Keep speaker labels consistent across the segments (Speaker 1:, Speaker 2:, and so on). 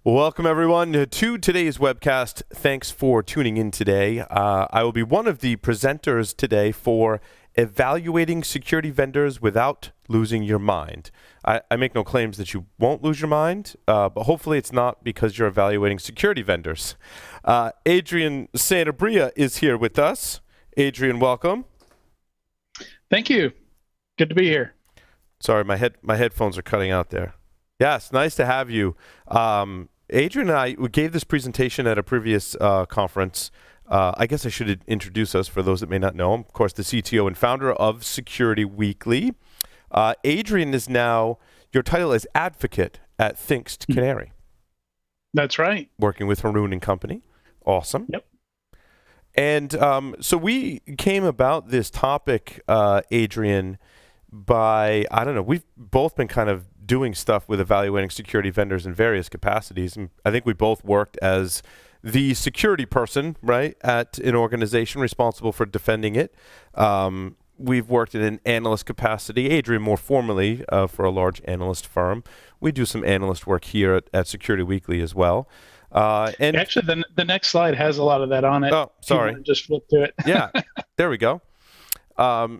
Speaker 1: Well, welcome everyone to today's webcast. Thanks for tuning in today. I will be one of the presenters today for evaluating security vendors without losing your mind. I make no claims that you won't lose your mind, but hopefully it's not because you're evaluating security vendors. Adrian Santabria is here with us. Adrian, welcome.
Speaker 2: Thank you. Good to be here.
Speaker 1: Sorry, my headphones are cutting out there. Yes, nice to have you. Adrian and I gave this presentation at a previous conference. I guess I should introduce us for those that may not know. I'm, of course, the CTO and founder of Security Weekly. Adrian is now, your title is advocate at Thinkst Canary.
Speaker 2: That's right.
Speaker 1: Working with Haroon and company. Awesome.
Speaker 2: Yep.
Speaker 1: And so we came about this topic, Adrian, by, I don't know, we've both been kind of doing stuff with evaluating security vendors in various capacities. And I think we both worked as the security person, right, at an organization responsible for defending it. We've worked in an analyst capacity, Adrian more formally for a large analyst firm. We do some analyst work here at Security Weekly as well.
Speaker 2: And actually, the next slide has a lot of that on it.
Speaker 1: Oh, sorry.
Speaker 2: Just flip to it.
Speaker 1: Yeah, there we go.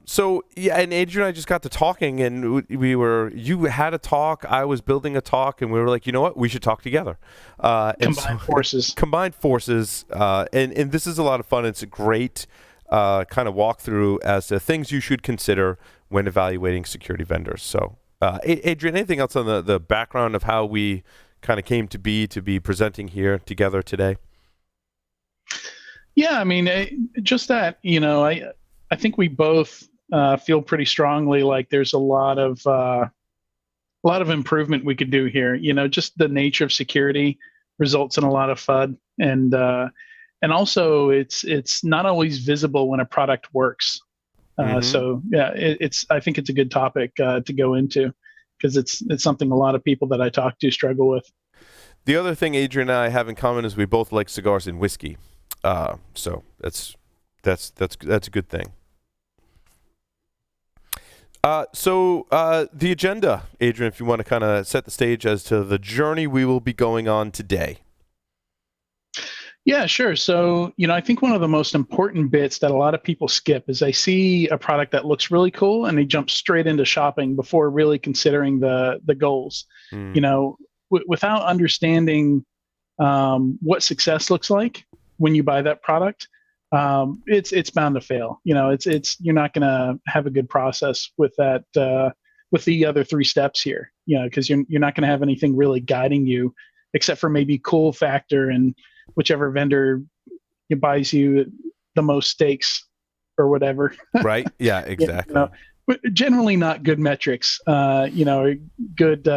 Speaker 1: So yeah, and Adrian and I just got to talking, and you had a talk, I was building a talk, and we were like, you know what, we should talk together.
Speaker 2: Combined
Speaker 1: forces. And this is a lot of fun. It's a great kind of walkthrough as to things you should consider when evaluating security vendors. So, Adrian, anything else on the background of how we kind of came to be presenting here together today?
Speaker 2: Yeah, I mean, just that, I think we both feel pretty strongly like there's a lot of improvement we could do here. Just the nature of security results in a lot of FUD, and also it's not always visible when a product works. So yeah, I think it's a good topic to go into because it's something a lot of people that I talk to struggle with.
Speaker 1: The other thing Adrian and I have in common is we both like cigars and whiskey. So that's a good thing. So the agenda, Adrian, if you want to kind of set the stage as to the journey we will be going on today.
Speaker 2: Yeah, sure. So, I think one of the most important bits that a lot of people skip is they see a product that looks really cool and they jump straight into shopping before really considering the goals. Without understanding what success looks like when you buy that product, it's bound to fail. You're not going to have a good process with that with the other three steps here. Because you're not going to have anything really guiding you, except for maybe cool factor and whichever vendor buys you the most steaks or whatever.
Speaker 1: Right. Yeah. Exactly.
Speaker 2: But generally not good metrics. Good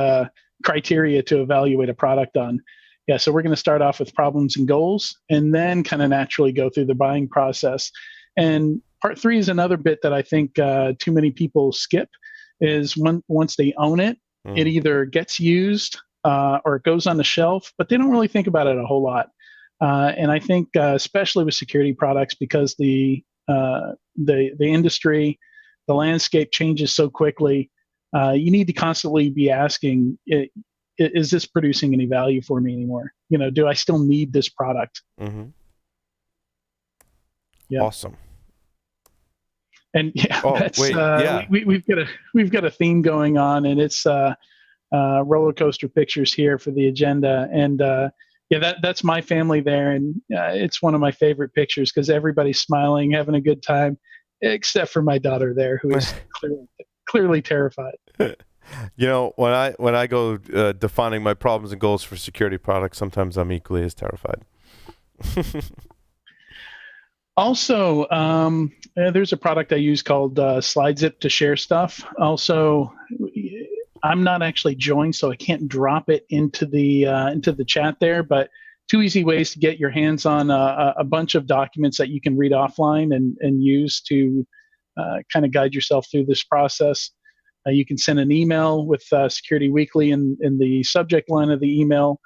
Speaker 2: criteria to evaluate a product on. Yeah, so we're going to start off with problems and goals and then kind of naturally go through the buying process. And part 3 is another bit that I think too many people skip is once they own it, it either gets used or it goes on the shelf, but they don't really think about it a whole lot. And I think especially with security products, because the industry, the landscape changes so quickly, you need to constantly be asking, is this producing any value for me anymore? Do I still need this product?
Speaker 1: Mm-hmm.
Speaker 2: Yeah.
Speaker 1: Awesome.
Speaker 2: And yeah, we've got a theme going on, and it's roller coaster pictures here for the agenda. And that's my family there, and it's one of my favorite pictures because everybody's smiling, having a good time, except for my daughter there, who is clearly terrified.
Speaker 1: When I go defining my problems and goals for security products, sometimes I'm equally as terrified.
Speaker 2: Also, there's a product I use called SlideZip to share stuff. Also, I'm not actually joined, so I can't drop it into the chat there. But 2 easy ways to get your hands on a bunch of documents that you can read offline and use to kind of guide yourself through this process. You can send an email with Security Weekly in the subject line of the email,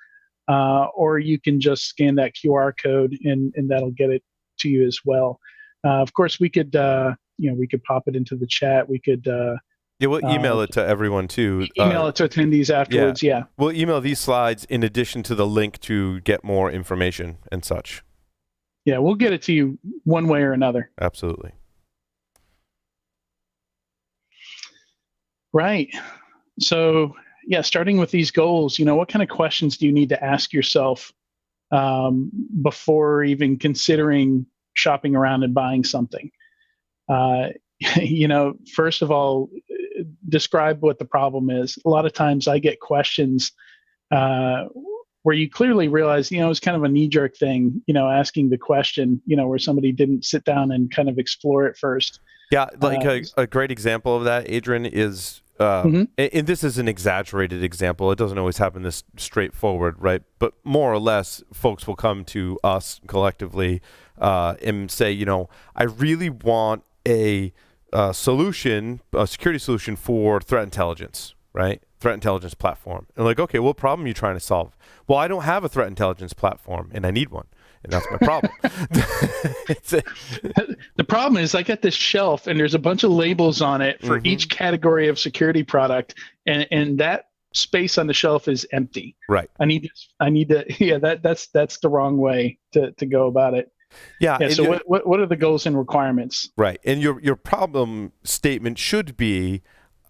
Speaker 2: or you can just scan that QR code and that'll get it to you as well. Of course, we could pop it into the chat. We could
Speaker 1: Yeah, we'll email it to everyone too.
Speaker 2: Email it to attendees afterwards. Yeah.
Speaker 1: We'll email these slides in addition to the link to get more information and such.
Speaker 2: Yeah, we'll get it to you one way or another.
Speaker 1: Absolutely.
Speaker 2: Right. So, yeah, starting with these goals, what kind of questions do you need to ask yourself before even considering shopping around and buying something? First of all, describe what the problem is. A lot of times I get questions where you clearly realize, it's kind of a knee-jerk thing, asking the question, where somebody didn't sit down and kind of explore it first.
Speaker 1: Yeah, like a great example of that, Adrian, is, and this is an exaggerated example. It doesn't always happen this straightforward, right? But more or less, folks will come to us collectively and say, I really want a solution, a security solution for threat intelligence, right? Threat intelligence platform. And like, okay, what problem are you trying to solve? Well, I don't have a threat intelligence platform, and I need one. And that's my problem.
Speaker 2: The problem is I got this shelf and there's a bunch of labels on it for each category of security product. And that space on the shelf is empty.
Speaker 1: Right.
Speaker 2: I need to, that's the wrong way to go about it.
Speaker 1: Yeah.
Speaker 2: So what are the goals and requirements?
Speaker 1: Right. And your problem statement should be,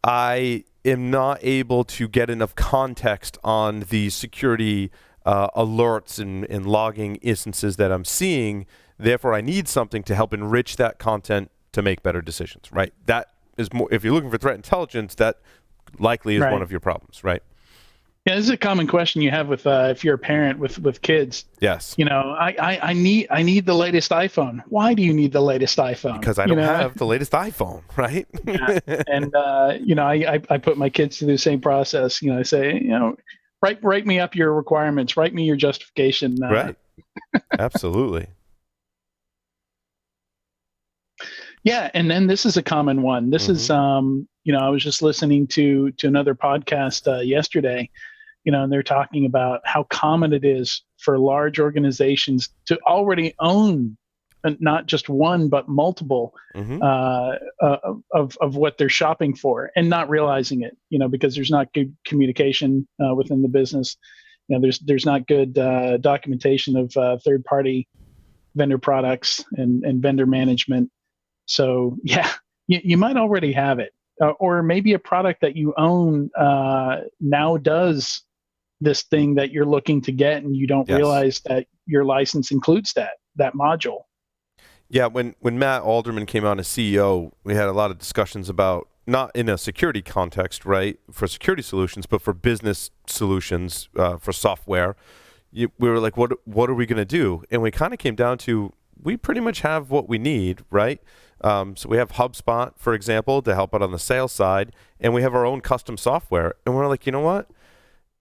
Speaker 1: I am not able to get enough context on the security alerts and logging instances that I'm seeing. Therefore, I need something to help enrich that content to make better decisions, right? That is more, if you're looking for threat intelligence, that likely is one of your problems, right?
Speaker 2: Yeah, this is a common question you have with if you're a parent with kids.
Speaker 1: Yes.
Speaker 2: I need the latest iPhone. Why do you need the latest iPhone?
Speaker 1: Because I don't have the latest iPhone, right?
Speaker 2: Yeah. And I put my kids through the same process. I say, write me up your requirements. Write me your justification.
Speaker 1: Right. Absolutely.
Speaker 2: Yeah, and then this is a common one. This is, I was just listening to another podcast yesterday, and they're talking about how common it is for large organizations to already own not just one but multiple of what they're shopping for, and not realizing it, because there's not good communication within the business. There's not good documentation of third-party vendor products and vendor management. So yeah, you might already have it, or maybe a product that you own now does this thing that you're looking to get, and you don't realize that your license includes that module.
Speaker 1: Yeah, when Matt Alderman came on as CEO, we had a lot of discussions about, not in a security context, right, for security solutions, but for business solutions, for software. We were like, what are we going to do? And we kind of came down to, we pretty much have what we need, right? So we have HubSpot, for example, to help out on the sales side, and we have our own custom software. And we're like, you know what?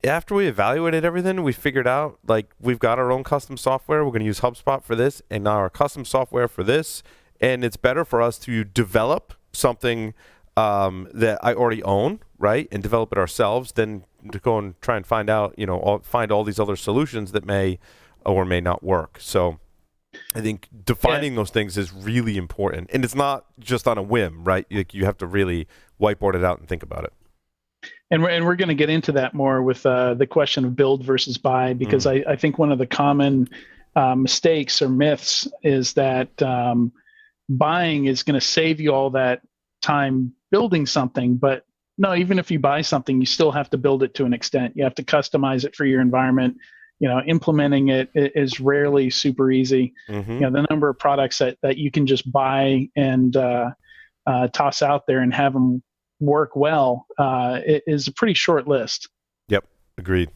Speaker 1: After we evaluated everything, we figured out, like, we've got our own custom software. We're going to use HubSpot for this, and now our custom software for this. And it's better for us to develop something that I already own, right, and develop it ourselves than to go and try and find out, find all these other solutions that may or may not work. So I think defining those things is really important. And it's not just on a whim, right? You have to really whiteboard it out and think about it.
Speaker 2: And we're going to get into that more with the question of build versus buy, because I think one of the common mistakes or myths is that buying is going to save you all that time building something. But no, even if you buy something, you still have to build it to an extent. You have to customize it for your environment. Implementing it is rarely super easy. The number of products that you can just buy and toss out there and have them work well, it is a pretty short list.
Speaker 1: Yep, agreed.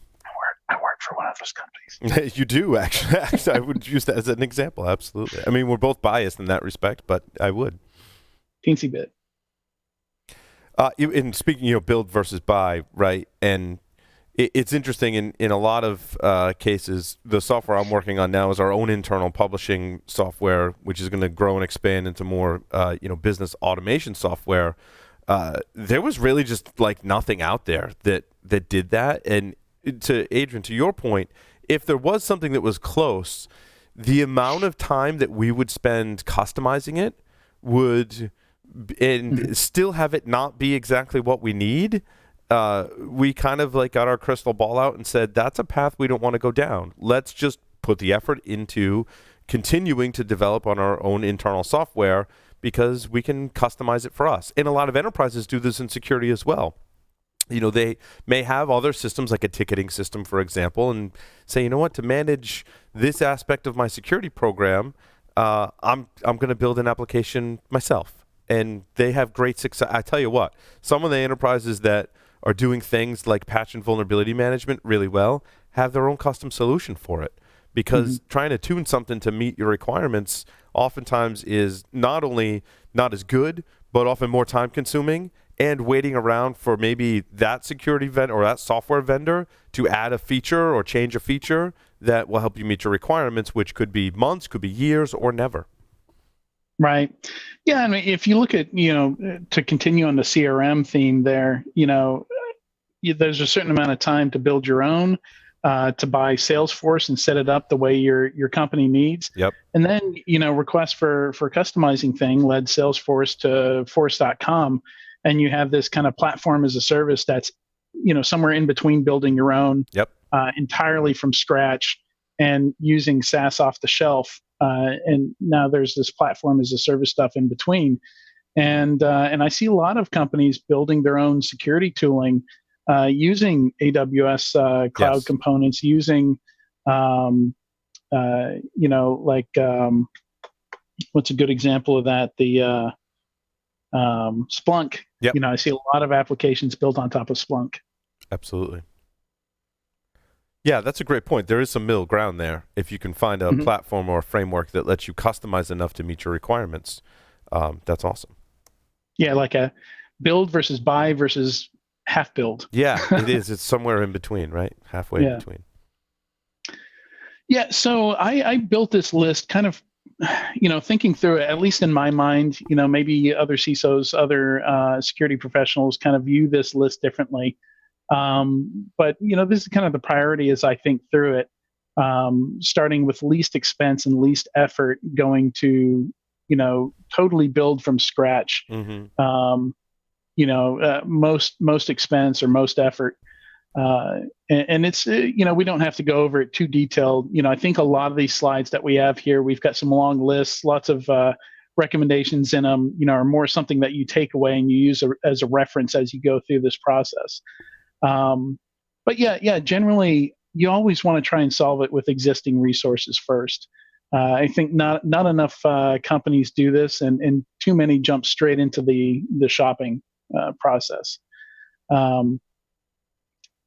Speaker 2: I work for one of those companies.
Speaker 1: You do, actually. I would use that as an example, absolutely. I mean, we're both biased in that respect, but I would.
Speaker 2: Teensy bit.
Speaker 1: In speaking, build versus buy, right? And it's interesting in a lot of cases, the software I'm working on now is our own internal publishing software, which is going to grow and expand into more, business automation software. There was really just like nothing out there that did that. And to Adrian, to your point, if there was something that was close, the amount of time that we would spend customizing it would and still have it not be exactly what we need, we kind of like got our crystal ball out and said, that's a path we don't want to go down. Let's just put the effort into continuing to develop on our own internal software because we can customize it for us. And a lot of enterprises do this in security as well. They may have other systems like a ticketing system, for example, and say, you know what, to manage this aspect of my security program, I'm going to build an application myself. And they have great success. I tell you what, some of the enterprises that are doing things like patch and vulnerability management really well have their own custom solution for it. Because trying to tune something to meet your requirements oftentimes is not only not as good, but often more time consuming, and waiting around for maybe that security vendor or that software vendor to add a feature or change a feature that will help you meet your requirements, which could be months, could be years, or never.
Speaker 2: Right. Yeah. I mean, if you look at, to continue on the CRM theme there, there's a certain amount of time to build your own, to buy Salesforce and set it up the way your company needs.
Speaker 1: Yep.
Speaker 2: And then, request for customizing thing led Salesforce to force.com. And you have this kind of platform as a service that's, somewhere in between building your own entirely from scratch and using SaaS off the shelf. And now there's this platform as a service stuff in between. And I see a lot of companies building their own security tooling using AWS cloud components, using, what's a good example of that? The Splunk.
Speaker 1: Yep.
Speaker 2: I see a lot of applications built on top of Splunk.
Speaker 1: Absolutely. Yeah, that's a great point. There is some middle ground there. If you can find a platform or a framework that lets you customize enough to meet your requirements, that's awesome.
Speaker 2: Yeah, like a build versus buy versus half build.
Speaker 1: Yeah, it is. It's somewhere in between, right? Halfway in between.
Speaker 2: Yeah, so I built this list kind of, thinking through it, at least in my mind, maybe other CISOs, other security professionals kind of view this list differently. But, this is kind of the priority as I think through it, starting with least expense and least effort, going to, totally build from scratch, most expense or most effort. And it's, we don't have to go over it too detailed. I think a lot of these slides that we have here, we've got some long lists, lots of recommendations in them, are more something that you take away and you use as a reference as you go through this process. But generally, you always want to try and solve it with existing resources first. I think not enough companies do this, and too many jump straight into the shopping process.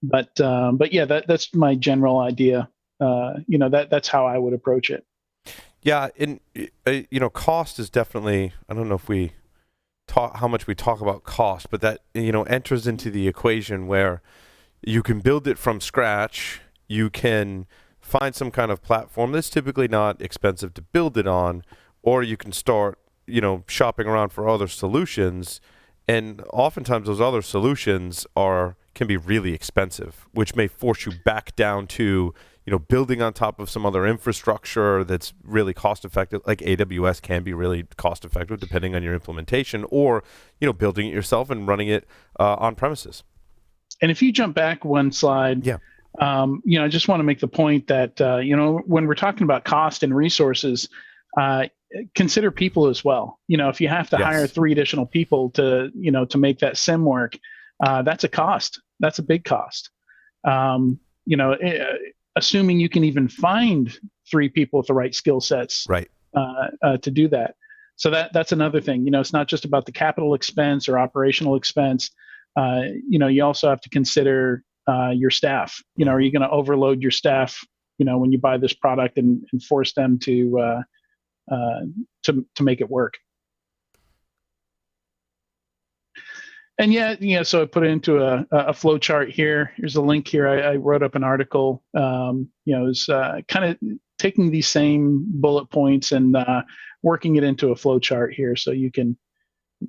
Speaker 2: But that's my general idea. That's how I would approach it.
Speaker 1: Yeah, and cost is definitely. I don't know if we talk how much we talk about cost, but that enters into the equation where you can build it from scratch. You can find some kind of platform that's typically not expensive to build it on, or you can start shopping around for other solutions, and oftentimes those other solutions can be really expensive, which may force you back down to building on top of some other infrastructure that's really cost effective. Like AWS can be really cost effective depending on your implementation, or building it yourself and running it on premises.
Speaker 2: And if you jump back one slide, I just want to make the point that when we're talking about cost and resources, consider people as well. If you have to hire 3 additional people to make that SIM work, that's a cost. That's a big cost. Assuming you can even find 3 people with the right skill sets,
Speaker 1: right,
Speaker 2: to do that. So that's another thing. It's not just about the capital expense or operational expense. You also have to consider your staff. Are you going to overload your staff? When you buy this product and force them to make it work. And so I put it into a flow chart here. Here's a link here. I wrote up an article. It's kind of taking these same bullet points and working it into a flow chart here, so you can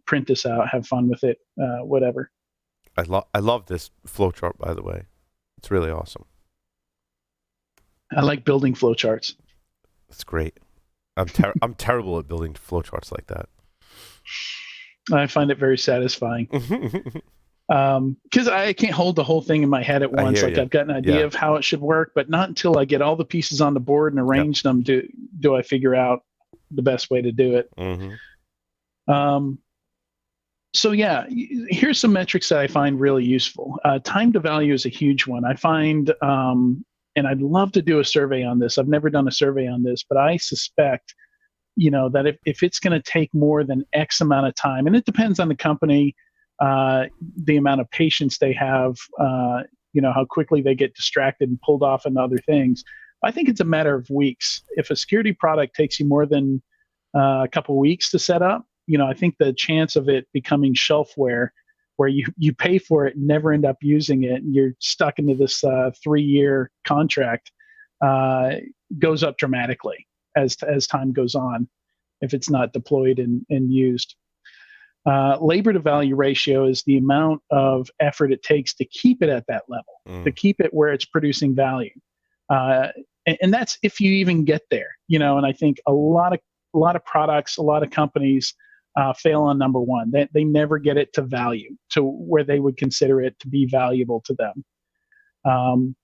Speaker 2: print this out, have fun with it, whatever.
Speaker 1: I love this flow chart, by the way. It's really awesome.
Speaker 2: I like building flow charts.
Speaker 1: That's great. I'm terrible at building flow charts like that.
Speaker 2: I find it very satisfying. Because I can't hold the whole thing in my head at
Speaker 1: I
Speaker 2: once.
Speaker 1: hear
Speaker 2: Like
Speaker 1: you.
Speaker 2: I've got an idea
Speaker 1: Yeah.
Speaker 2: of how it should work, but not until I get all the pieces on the board and
Speaker 1: Yep.
Speaker 2: arrange them do I figure out the best way to do it.
Speaker 1: Mm-hmm.
Speaker 2: Um, so yeah, here's some metrics that I find really useful. Time to value is a huge one. I find, and I'd love to do a survey on this. I've never done a survey on this, but I suspect, that if it's going to take more than X amount of time, and it depends on the company, the amount of patience they have, how quickly they get distracted and pulled off into other things. I think it's a matter of weeks. If a security product takes you more than a couple of weeks to set up, I think the chance of it becoming shelfware, where you pay for it and never end up using it, and you're stuck into this 3-year contract, uh, goes up dramatically as time goes on, if it's not deployed and used. Labor to value ratio is the amount of effort it takes to keep it at that level, to keep it where it's producing value. And that's if you even get there, and I think a lot of products, a lot of companies fail on number one. They never get it to value, to where they would consider it to be valuable to them.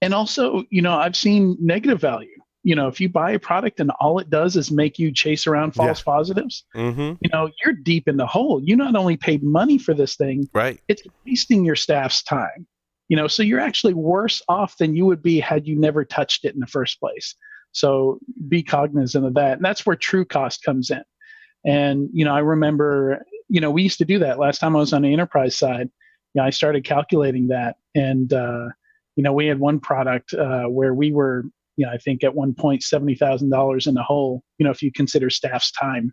Speaker 2: And also, I've seen negative value. If you buy a product and all it does is make you chase around false
Speaker 1: Yeah.
Speaker 2: positives,
Speaker 1: Mm-hmm.
Speaker 2: you're deep in the hole. You not only paid money for this thing,
Speaker 1: Right.
Speaker 2: it's wasting your staff's time. So you're actually worse off than you would be had you never touched it in the first place. So be cognizant of that. And that's where true cost comes in. And, I remember, we used to do that last time I was on the enterprise side. I started calculating that. And, we had one product where we were, I think at one point, $70,000 in the hole, if you consider staff's time.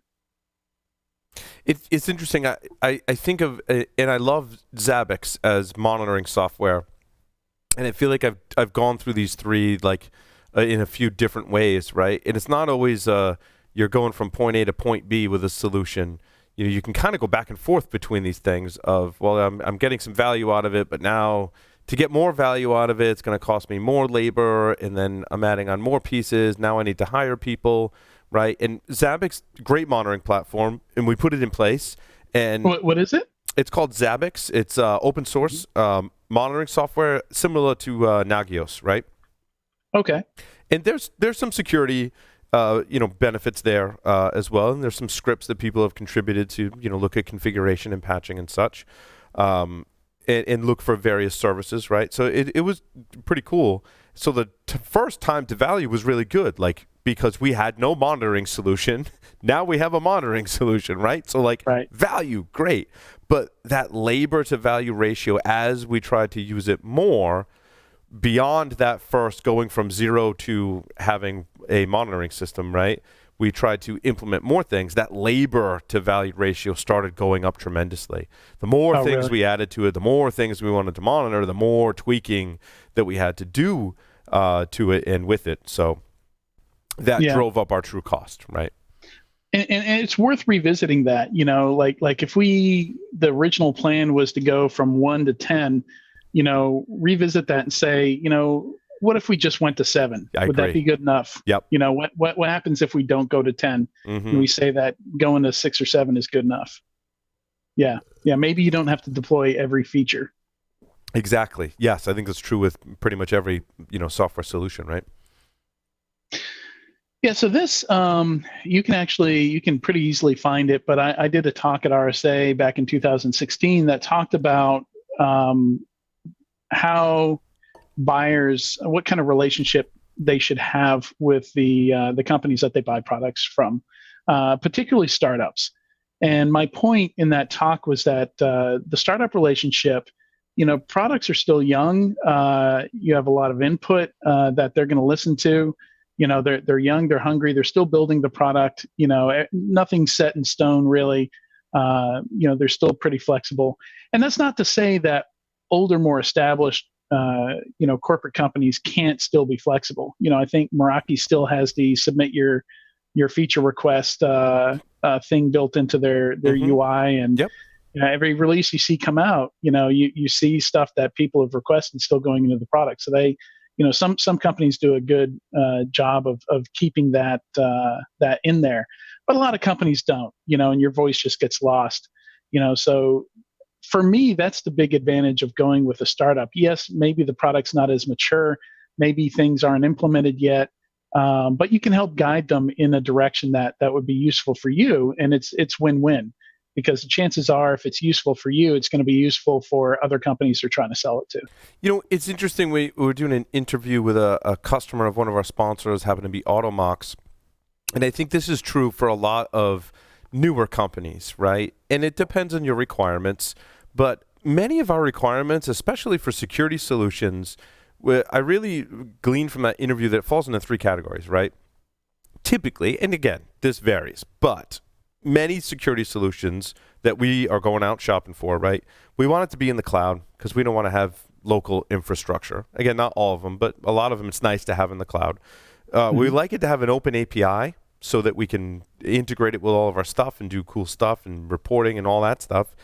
Speaker 1: It's interesting. I think of, and I love Zabbix as monitoring software. And I feel like I've gone through these three, like, in a few different ways, right? And it's not always you're going from point A to point B with a solution. You can kind of go back and forth between these things of, well, I'm getting some value out of it, but now to get more value out of it, it's going to cost me more labor, and then I'm adding on more pieces. Now I need to hire people, right? And Zabbix, great monitoring platform, and we put it in place. And
Speaker 2: what is it?
Speaker 1: It's called Zabbix. It's open source monitoring software similar to Nagios, right?
Speaker 2: Okay.
Speaker 1: And there's some security benefits there as well, and there's some scripts that people have contributed to look at configuration and patching and such, and look for various services, right? So it was pretty cool. So the first time to value was really good, like, because we had no monitoring solution. Now we have a monitoring solution, right? So
Speaker 2: right.
Speaker 1: Value, great. But that labor to value ratio, as we tried to use it more, beyond that first going from zero to having a monitoring system, right? We tried to implement more things. That labor to value ratio started going up tremendously. The more things
Speaker 2: really?
Speaker 1: we added to it, the more things we wanted to monitor, the more tweaking that we had to do to it and with it. So that drove up our true cost, right?
Speaker 2: And it's worth revisiting that, like if the original plan was to go from 1 to 10, revisit that and say, what if we just went to 7? Would that be good enough?
Speaker 1: Yep.
Speaker 2: What happens if we don't go to 10?
Speaker 1: Mm-hmm.
Speaker 2: And we say that going to 6 or 7 is good enough. Yeah. Maybe you don't have to deploy every feature.
Speaker 1: Exactly. Yes, I think that's true with pretty much every software solution, right?
Speaker 2: Yeah, so this you can pretty easily find it, but I did a talk at RSA back in 2016 that talked about how buyers, what kind of relationship they should have with the companies that they buy products from, particularly startups. And my point in that talk was that the startup relationship, products are still young. You have a lot of input that they're going to listen to. They're young, they're hungry, they're still building the product. Nothing's set in stone really. They're still pretty flexible. And that's not to say that older, more established, corporate companies can't still be flexible. I think Meraki still has the submit your feature request thing built into their
Speaker 1: Mm-hmm.
Speaker 2: UI, and
Speaker 1: yep.
Speaker 2: Every release you see come out, you see stuff that people have requested still going into the product. So they, some companies do a good job of keeping that in there. but a lot of companies don't, and your voice just gets lost. So for me, that's the big advantage of going with a startup. Yes, maybe the product's not as mature, maybe things aren't implemented yet, but you can help guide them in a direction that would be useful for you, and it's win-win, because the chances are, if it's useful for you, it's going to be useful for other companies you're trying to sell it to.
Speaker 1: It's interesting. We were doing an interview with a customer of one of our sponsors, happened to be Automox, and I think this is true for a lot of newer companies, right? And it depends on your requirements, but many of our requirements, especially for security solutions, I really gleaned from that interview that it falls into 3 categories, right? Typically, and again, this varies, but many security solutions that we are going out shopping for, right? We want it to be in the cloud because we don't want to have local infrastructure. Again, not all of them, but a lot of them it's nice to have in the cloud. We like it to have an open API so that we can integrate it with all of our stuff and do cool stuff and reporting and all that stuff.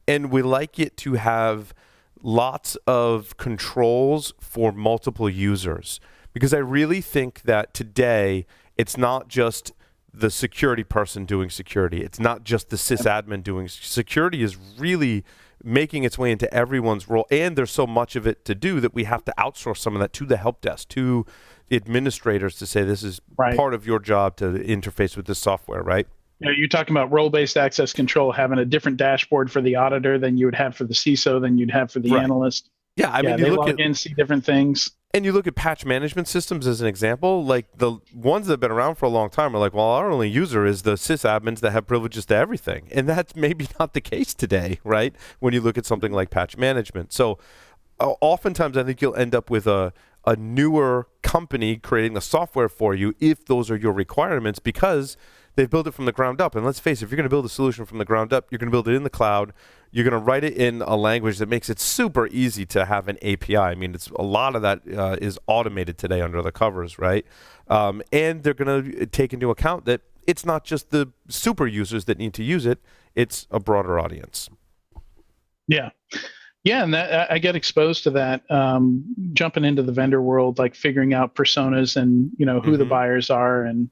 Speaker 1: And we like it to have lots of controls for multiple users, because I really think that today it's not just the security person doing security. It's not just the sysadmin doing security. Is really making its way into everyone's role, and there's so much of it to do that we have to outsource some of that to the help desk, to the administrators, to say this is part of your job to interface with this software, right?
Speaker 2: You're talking about role-based access control, having a different dashboard for the auditor than you would have for the CISO, than you'd have for the analyst.
Speaker 1: Yeah, I mean,
Speaker 2: they log in, see different things.
Speaker 1: And you look at patch management systems as an example, like the ones that have been around for a long time are like, well, our only user is the sysadmins that have privileges to everything. And that's maybe not the case today, right? When you look at something like patch management. So oftentimes I think you'll end up with a newer company creating the software for you if those are your requirements, because they've built it from the ground up. And let's face it, if you're going to build a solution from the ground up, you're going to build it in the cloud. You're going to write it in a language that makes it super easy to have an API. I mean, it's a lot of that is automated today under the covers, right? And they're going to take into account that it's not just the super users that need to use it. It's a broader audience.
Speaker 2: Yeah. Yeah, and I get exposed to that, jumping into the vendor world, like figuring out personas and, who the buyers are and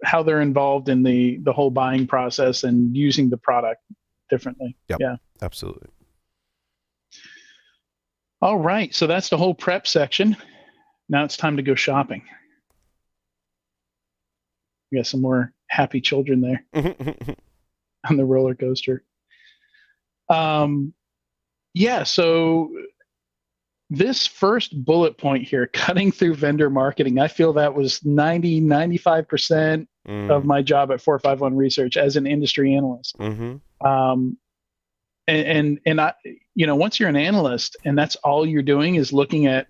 Speaker 2: how they're involved in the whole buying process and using the product differently.
Speaker 1: Yep,
Speaker 2: yeah,
Speaker 1: absolutely.
Speaker 2: All right, so that's the whole prep section. Now it's time to go shopping. We got some more happy children there on the roller coaster. Yeah, so this first bullet point here, cutting through vendor marketing, I feel that was 95% of my job at 451 Research as an industry analyst. And I, once you're an analyst and that's all you're doing is looking at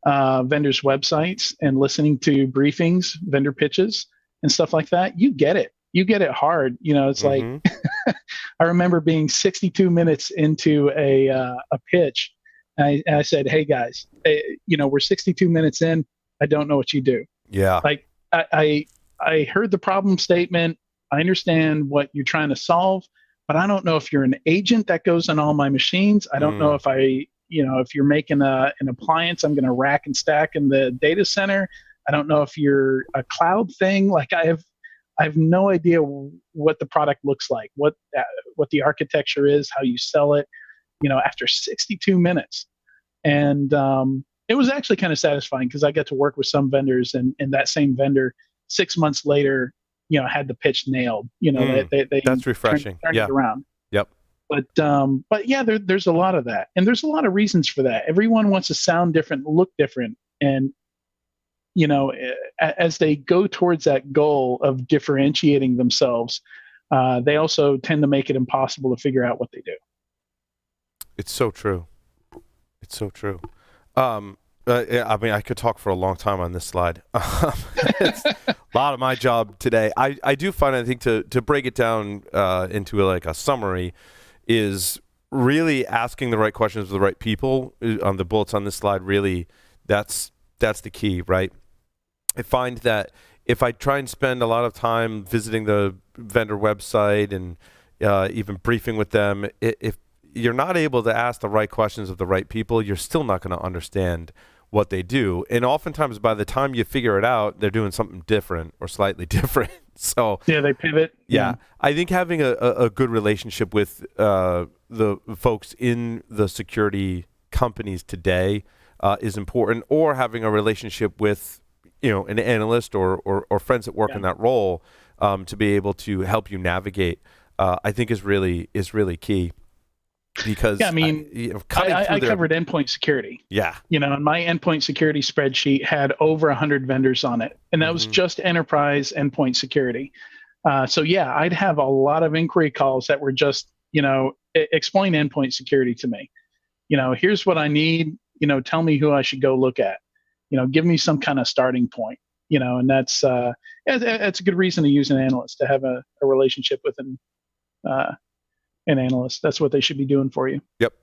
Speaker 2: vendors' websites and listening to briefings, vendor pitches, and stuff like that, you get it. You get it hard. It's like, I remember being 62 minutes into a pitch. And I said, hey guys, we're 62 minutes in. I don't know what you do.
Speaker 1: Yeah.
Speaker 2: Like I heard the problem statement. I understand what you're trying to solve, but I don't know if you're an agent that goes on all my machines. I don't know if if you're making an appliance, I'm going to rack and stack in the data center. I don't know if you're a cloud thing. Like I have no idea what the product looks like, what the architecture is, how you sell it, after 62 minutes. And it was actually kind of satisfying because I got to work with some vendors and that same vendor 6 months later, had the pitch nailed. They
Speaker 1: that's refreshing.
Speaker 2: Turned it around.
Speaker 1: Yep.
Speaker 2: But yeah, there's a lot of that. And there's a lot of reasons for that. Everyone wants to sound different, look different. And as they go towards that goal of differentiating themselves, they also tend to make it impossible to figure out what they do.
Speaker 1: It's so true. It's so true. I mean, I could talk for a long time on this slide. It's a lot of my job today. I do find, I think, to break it down into like a summary is really asking the right questions of the right people on the bullets on this slide. Really, that's the key, right? I find that if I try and spend a lot of time visiting the vendor website and even briefing with them, if you're not able to ask the right questions of the right people, you're still not going to understand what they do. And oftentimes by the time you figure it out, they're doing something different or slightly different. So
Speaker 2: yeah, they pivot.
Speaker 1: yeah, I think having a good relationship with the folks in the security companies today is important, or having a relationship with, an analyst or friends that work in that role to be able to help you navigate, I think is really key. Because
Speaker 2: I mean, I covered endpoint security.
Speaker 1: Yeah.
Speaker 2: And my endpoint security spreadsheet had over 100 vendors on it, and that was just enterprise endpoint security. So yeah, I'd have a lot of inquiry calls that were just, explain endpoint security to me. Here's what I need. Tell me who I should go look at. Give me some kind of starting point. And that's a good reason to use an analyst, to have a relationship with an analyst. That's what they should be doing for you.
Speaker 1: Yep,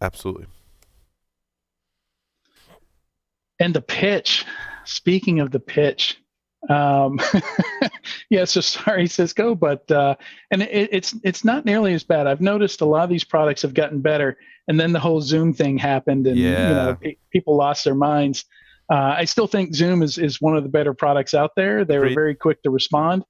Speaker 1: absolutely.
Speaker 2: And the pitch. Speaking of the pitch, yeah. So sorry, Cisco, but and it's not nearly as bad. I've noticed a lot of these products have gotten better, and then the whole Zoom thing happened, and people lost their minds. I still think Zoom is one of the better products out there. They were very quick to respond.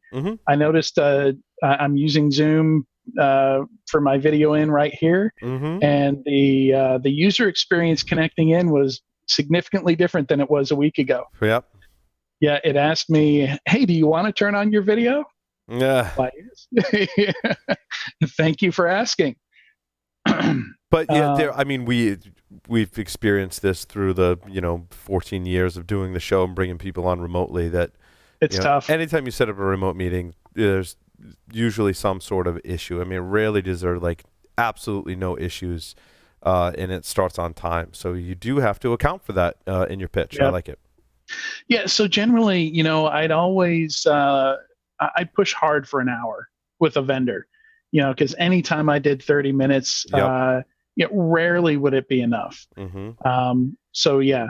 Speaker 2: I noticed I'm using Zoom for my video in right here, and the user experience connecting in was significantly different than it was a week ago.
Speaker 1: Yep.
Speaker 2: Yeah, it asked me, "Hey, do you want to turn on your video?"
Speaker 1: Yeah.
Speaker 2: Yes. Thank you for asking.
Speaker 1: But yeah, I mean, we've experienced this through the 14 years of doing the show and bringing people on remotely. That
Speaker 2: it's tough.
Speaker 1: Anytime you set up a remote meeting, there's usually some sort of issue. I mean, rarely does there absolutely no issues, and it starts on time. So you do have to account for that in your pitch. Yep. I like it.
Speaker 2: Yeah. So generally, I'd always I'd push hard for an hour with a vendor, because anytime I did 30 minutes, rarely would it be enough. So yeah.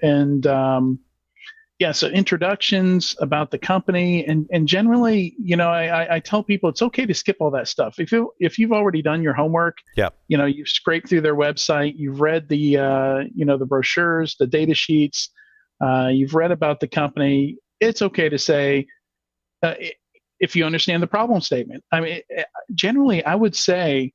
Speaker 2: And so introductions about the company, and generally, I tell people it's okay to skip all that stuff. If you've already done your homework, you've scraped through their website, you've read the the brochures, the data sheets, you've read about the company, it's okay to say, if you understand the problem statement. I mean, generally, I would say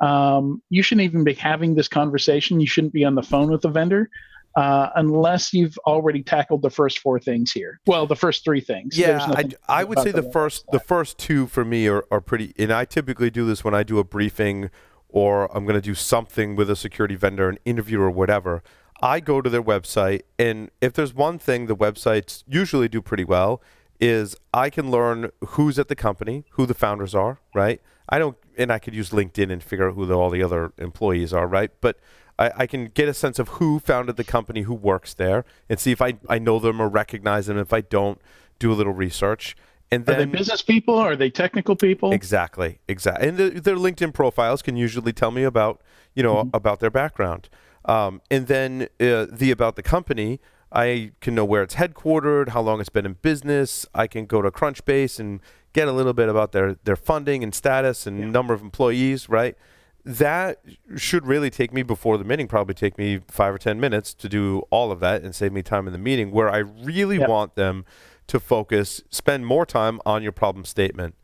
Speaker 2: you shouldn't even be having this conversation. You shouldn't be on the phone with the vendor unless you've already tackled the first four things here. Well, the first three things.
Speaker 1: Yeah, I would say the first two for me are pretty, and I typically do this when I do a briefing or I'm going to do something with a security vendor, an interview or whatever. I go to their website, and if there's one thing the websites usually do pretty well is I can learn who's at the company, who the founders are, right? And I could use LinkedIn and figure out who all the other employees are, right? But I can get a sense of who founded the company, who works there, and see if I know them or recognize them. If I don't, do a little research. And then,
Speaker 2: are they business people? Are they technical people?
Speaker 1: Exactly. And their LinkedIn profiles can usually tell me about, about their background. And then about the company, I can know where it's headquartered, how long it's been in business. I can go to Crunchbase and get a little bit about their funding and status and number of employees, right? That should really take me before the meeting, probably take me 5 or 10 minutes to do all of that and save me time in the meeting, where I really want them to spend more time on your problem statement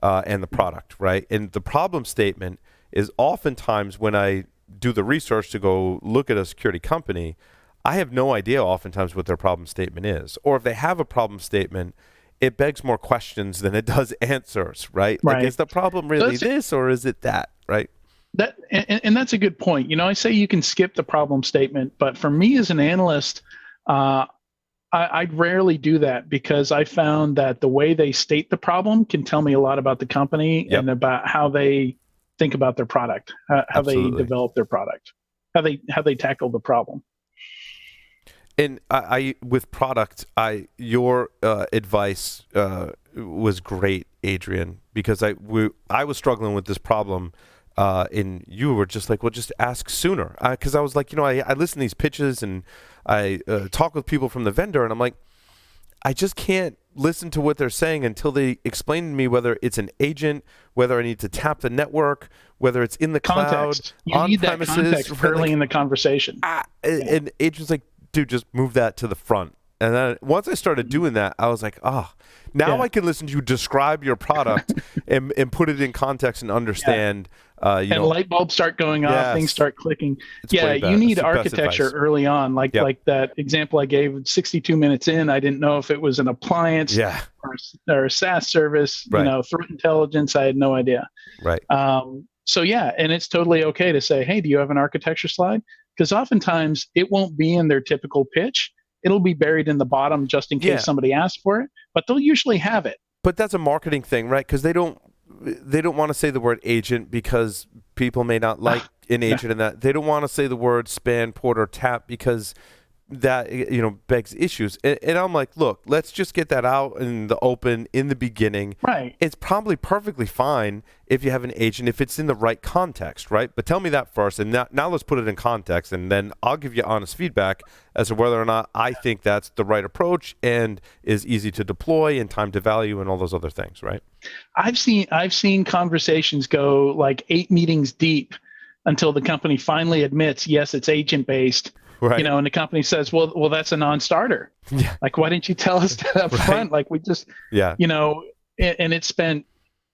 Speaker 1: and the product, right? And the problem statement is oftentimes, when I do the research to go look at a security company, I have no idea oftentimes what their problem statement is. Or if they have a problem statement, it begs more questions than it does answers, right? Like, is the problem really this, or is it that, right?
Speaker 2: And that's a good point. I say you can skip the problem statement, but for me as an analyst, I'd rarely do that, because I found that the way they state the problem can tell me a lot about the company and about how they think about their product, how they develop their product, how they tackle the problem.
Speaker 1: And I with product, your advice was great, Adrian, because I was struggling with this problem, and you were just like, well, just ask sooner, because I was like, I listen to these pitches and I talk with people from the vendor, and I'm like, I just can't listen to what they're saying until they explain to me whether it's an agent, whether I need to tap the network, whether it's in the cloud,
Speaker 2: you need that context early in the conversation.
Speaker 1: And Adrian's like, dude, just move that to the front. And then once I started doing that, I was like, now I can listen to you describe your product and put it in context and understand.
Speaker 2: And light bulbs start going off, things start clicking. You need architecture early on, like that example I gave. 62 minutes in, I didn't know if it was an appliance or a SaaS service. Threat intelligence, I had no idea.
Speaker 1: Right.
Speaker 2: And it's totally okay to say, hey, do you have an architecture slide? Because oftentimes it won't be in their typical pitch. It'll be buried in the bottom just in case somebody asks for it, but they'll usually have it.
Speaker 1: But that's a marketing thing, right? Because they don't want to say the word agent because people may not like an agent in that. They don't want to say the word span, port, or tap because that begs issues. And I'm like, look, let's just get that out in the open in the beginning.
Speaker 2: Right.
Speaker 1: It's probably perfectly fine if you have an agent, if it's in the right context, right? But tell me that first, and now let's put it in context, and then I'll give you honest feedback as to whether or not I think that's the right approach and is easy to deploy and time to value and all those other things, right?
Speaker 2: I've seen conversations go like 8 meetings deep until the company finally admits, yes, it's agent based. Right. And the company says, well, that's a non-starter. Yeah. Like, why didn't you tell us that up front? Like, we just, and it spent,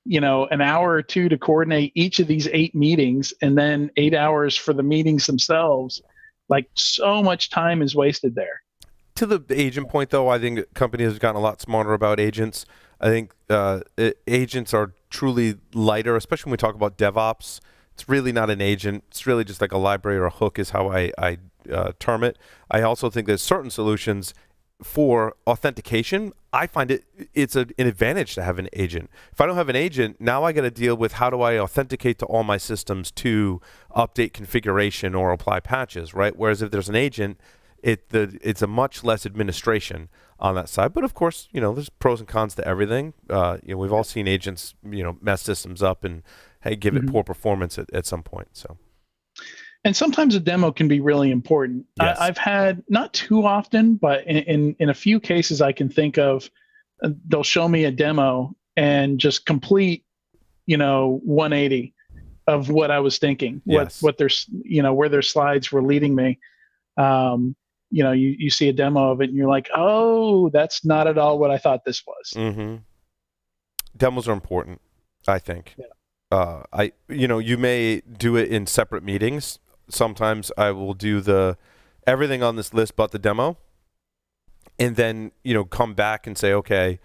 Speaker 2: an hour or two to coordinate each of these 8 meetings and then 8 hours for the meetings themselves. Like, so much time is wasted there.
Speaker 1: To the agent point, though, I think companies have gotten a lot smarter about agents. I think agents are truly lighter, especially when we talk about DevOps. It's really not an agent. It's really just like a library or a hook is how I term it. I also think there's certain solutions for authentication. I find it's an advantage to have an agent. If I don't have an agent, now I got to deal with how do I authenticate to all my systems to update configuration or apply patches, right? Whereas if there's an agent, it's a much less administration on that side. But of course, there's pros and cons to everything. We've all seen agents, mess systems up and give it poor performance at some point. So.
Speaker 2: And sometimes a demo can be really important.
Speaker 1: Yes.
Speaker 2: I've had, not too often, but in a few cases I can think of, they'll show me a demo and just complete, 180 of what I was thinking, what their, where their slides were leading me. You see a demo of it and you're like, oh, that's not at all what I thought this was.
Speaker 1: Mm-hmm. Demos are important, I think. Yeah. You may do it in separate meetings. Sometimes I will do everything on this list but the demo, and then come back and say, okay,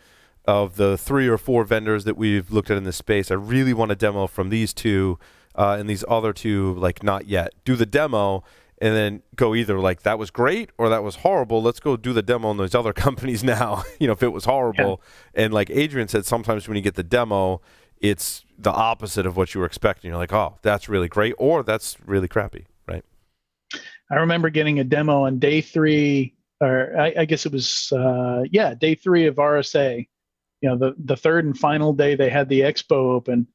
Speaker 1: of the 3 or 4 vendors that we've looked at in this space, I really want a demo from these 2, and these other 2 like not yet. Do the demo, and then go either like that was great or that was horrible. Let's go do the demo on those other companies now. If it was horrible, and like Adrian said, sometimes when you get the demo, it's the opposite of what you were expecting. You're like, oh, that's really great, or that's really crappy, right?
Speaker 2: I remember getting a demo on day 3, or I guess it was, day 3 of RSA. The third and final day they had the expo open,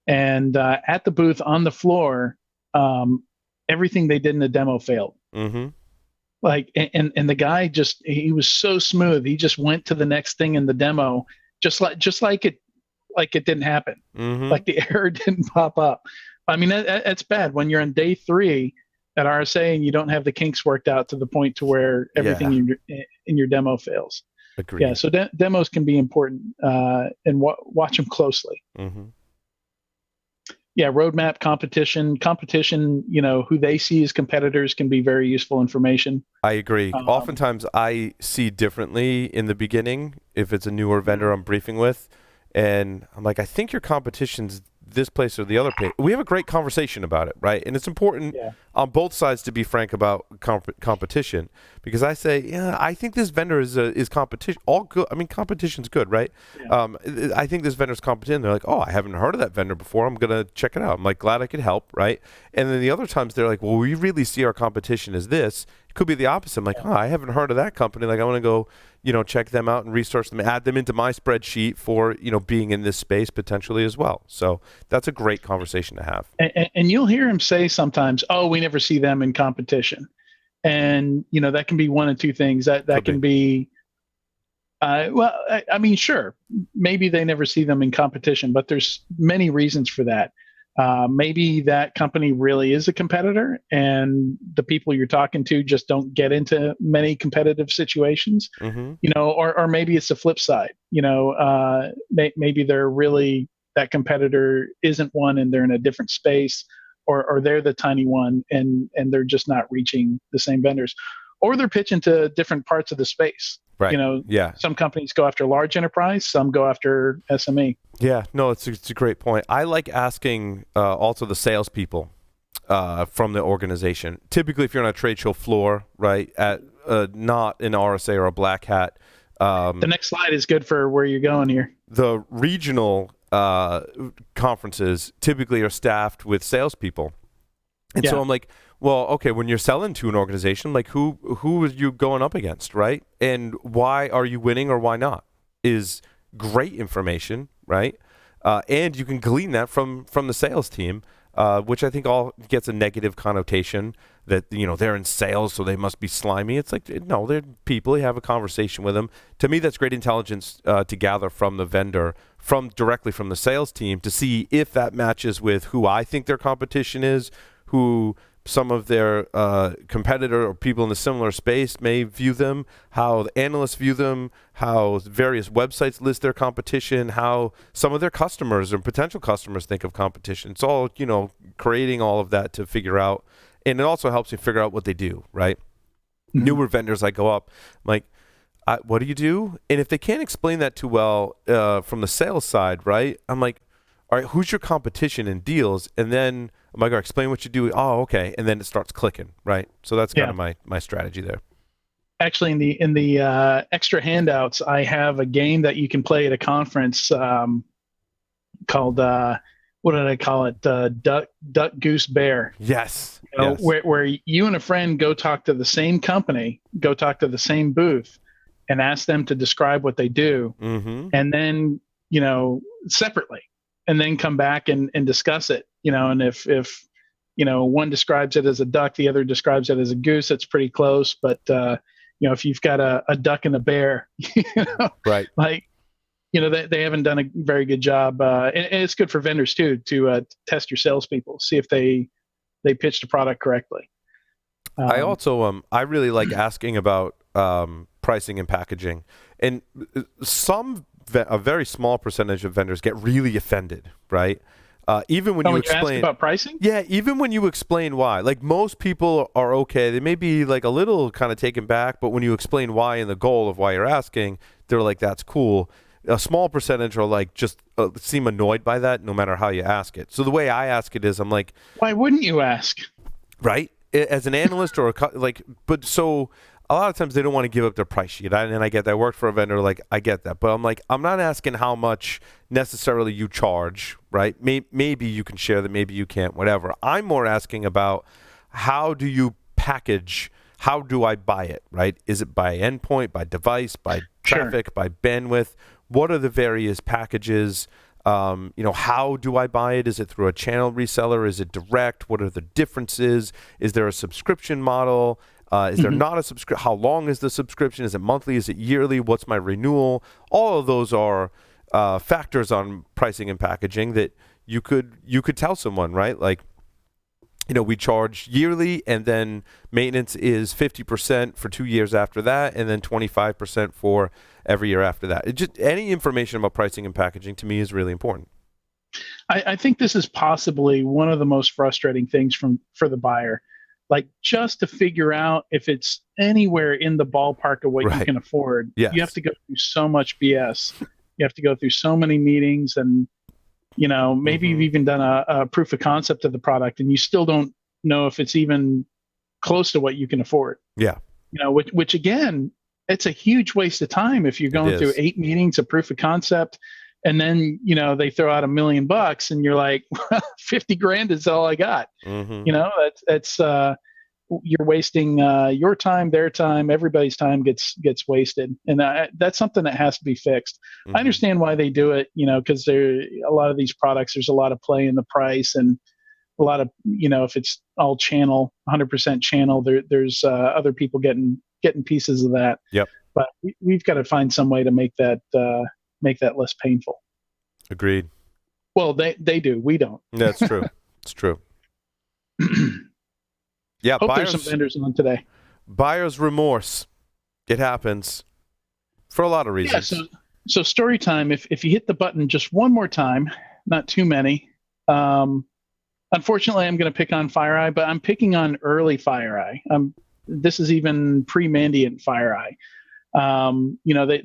Speaker 2: and at the booth on the floor, everything they did in the demo failed.
Speaker 1: Mm-hmm.
Speaker 2: Like, and the guy he was so smooth. He just went to the next thing in the demo, just like it didn't happen.
Speaker 1: Mm-hmm.
Speaker 2: Like the error didn't pop up. I mean, that's bad when you're on day 3 at RSA and you don't have the kinks worked out to the point to where everything in your demo fails.
Speaker 1: Agreed.
Speaker 2: Yeah, so demos can be important, and watch them closely.
Speaker 1: Mm-hmm.
Speaker 2: Yeah, roadmap, competition, who they see as competitors can be very useful information.
Speaker 1: I agree. Oftentimes I see differently in the beginning if it's a newer vendor I'm briefing with, and I'm like, I think your competition's this place or the other place. We have a great conversation about it, right? And it's important on both sides to be frank about competition, because I say, I think this vendor is competition. All good. I mean, competition's good, right? Yeah. I think this vendor's competition. They're like, oh, I haven't heard of that vendor before. I'm gonna check it out. I'm like, glad I could help, right? And then the other times they're like, well, we really see our competition as this. It could be the opposite. I'm like, I haven't heard of that company. Like, I want to go, check them out and research them, add them into my spreadsheet for, being in this space potentially as well. So that's a great conversation to have.
Speaker 2: And you'll hear him say sometimes, oh, we never see them in competition. And, that can be one of two things. That can be, I mean, sure, maybe they never see them in competition, but there's many reasons for that. Maybe that company really is a competitor, and the people you're talking to just don't get into many competitive situations.
Speaker 1: Mm-hmm.
Speaker 2: Or maybe it's the flip side. Maybe they're really, that competitor isn't one, and they're in a different space, or they're the tiny one, and they're just not reaching the same vendors, or they're pitching to different parts of the space.
Speaker 1: Right. Yeah.
Speaker 2: Some companies go after large enterprise, some go after SME.
Speaker 1: Yeah. No, it's a great point. I like asking also the salespeople from the organization. Typically, if you're on a trade show floor, right, at not an RSA or a black hat.
Speaker 2: The next slide is good for where you're going here.
Speaker 1: The regional conferences typically are staffed with salespeople. And so I'm like, well, okay, when you're selling to an organization, like who are you going up against, right? And why are you winning or why not is great information, right? And you can glean that from the sales team, which I think all gets a negative connotation that, they're in sales, so they must be slimy. It's like, no, they're people. You have a conversation with them. To me, that's great intelligence to gather from the vendor, directly from the sales team, to see if that matches with who I think their competition is, who some of their competitor or people in the similar space may view them, how the analysts view them, how various websites list their competition, how some of their customers or potential customers think of competition. It's all, creating all of that to figure out. And it also helps me figure out what they do, right? Mm-hmm. Newer vendors, I go up, I'm like, what do you do? And if they can't explain that too well from the sales side, right? I'm like, all right, who's your competition in deals? And then I'm like, explain what you do. Oh, okay. And then it starts clicking, right? So that's kind of my strategy there.
Speaker 2: Actually, in the extra handouts, I have a game that you can play at a conference called what did I call it? Duck, Goose, Bear.
Speaker 1: Yes.
Speaker 2: Yes. Where you and a friend go talk to the same company, go talk to the same booth, and ask them to describe what they do,
Speaker 1: mm-hmm.
Speaker 2: and then separately, and then come back and discuss it. And if one describes it as a duck, the other describes it as a goose, it's pretty close. But if you've got a duck and a bear,
Speaker 1: right,
Speaker 2: like they haven't done a very good job. And it's good for vendors too to test your salespeople, see if they pitched a product correctly.
Speaker 1: I also I really like asking about pricing and packaging, and a very small percentage of vendors get really offended, right? Even when you explain
Speaker 2: about pricing,
Speaker 1: even when you explain why, like most people are okay. They may be like a little kind of taken back, but when you explain why and the goal of why you're asking, they're like, "That's cool." A small percentage are like just seem annoyed by that, no matter how you ask it. So the way I ask it is, I'm like,
Speaker 2: "Why wouldn't you ask?"
Speaker 1: Right, as an analyst or but so. A lot of times they don't want to give up their price sheet. And I get that. I worked for a vendor, like I get that. But I'm like, I'm not asking how much necessarily you charge, right? Maybe you can share that, maybe you can't, whatever. I'm more asking about how do you package, how do I buy it, right? Is it by endpoint, by device, by traffic, by bandwidth? What are the various packages? How do I buy it? Is it through a channel reseller? Is it direct? What are the differences? Is there a subscription model? Is there not a subscription? How long is the subscription? Is it monthly? Is it yearly? What's my renewal? All of those are factors on pricing and packaging that you could tell someone, right? Like, we charge yearly, and then maintenance is 50% for 2 years after that, and then 25% for every year after that. Just any information about pricing and packaging to me is really important.
Speaker 2: I think this is possibly one of the most frustrating things for the buyer. Like, just to figure out if it's anywhere in the ballpark of what you can afford, you have to go through so much BS. You have to go through so many meetings, and maybe you've even done a proof of concept of the product, and you still don't know if it's even close to what you can afford.
Speaker 1: Yeah.
Speaker 2: Which again, it's a huge waste of time if you're going through 8 meetings of proof of concept, and then they throw out $1 million, and you're like, 50 grand is all I got. That's you're wasting your time, their time, everybody's time gets wasted, and that's something that has to be fixed. I understand why they do it, because a lot of these products, there's a lot of play in the price, and a lot of if it's all channel, 100% channel, there's other people getting pieces of that.
Speaker 1: Yep.
Speaker 2: But we've got to find some way to make that less painful.
Speaker 1: Agreed.
Speaker 2: Well, they do. We don't.
Speaker 1: That's true. It's true. Yeah,
Speaker 2: Hope there's some vendors on today.
Speaker 1: Buyer's remorse. It happens for a lot of reasons.
Speaker 2: Yeah. So story time. If you hit the button just one more time, not too many. Unfortunately, I'm going to pick on FireEye, but I'm picking on early FireEye. This is even pre-Mandiant FireEye.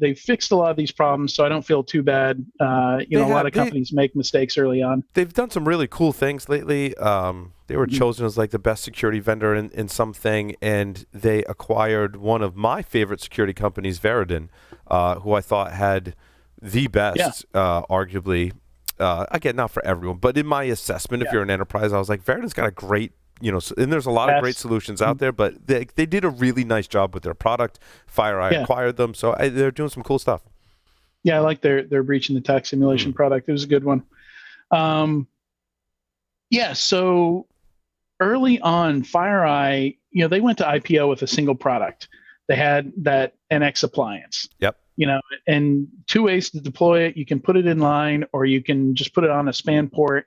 Speaker 2: They fixed a lot of these problems, so I don't feel too bad. A lot of companies make mistakes early on.
Speaker 1: They've done some really cool things lately. They were chosen as like the best security vendor in something, and they acquired one of my favorite security companies, Veridin, who I thought had the best, arguably. Again, not for everyone, but in my assessment, if you're an enterprise, I was like, Veridin's got a great, and there's a lot of great solutions out there, but they did a really nice job with their product. FireEye acquired them, so they're doing some cool stuff.
Speaker 2: Yeah, I like their breach in the attack simulation product. It was a good one. So early on, FireEye, they went to IPO with a single product. They had that NX appliance.
Speaker 1: Yep.
Speaker 2: And two ways to deploy it. You can put it in line, or you can just put it on a span port.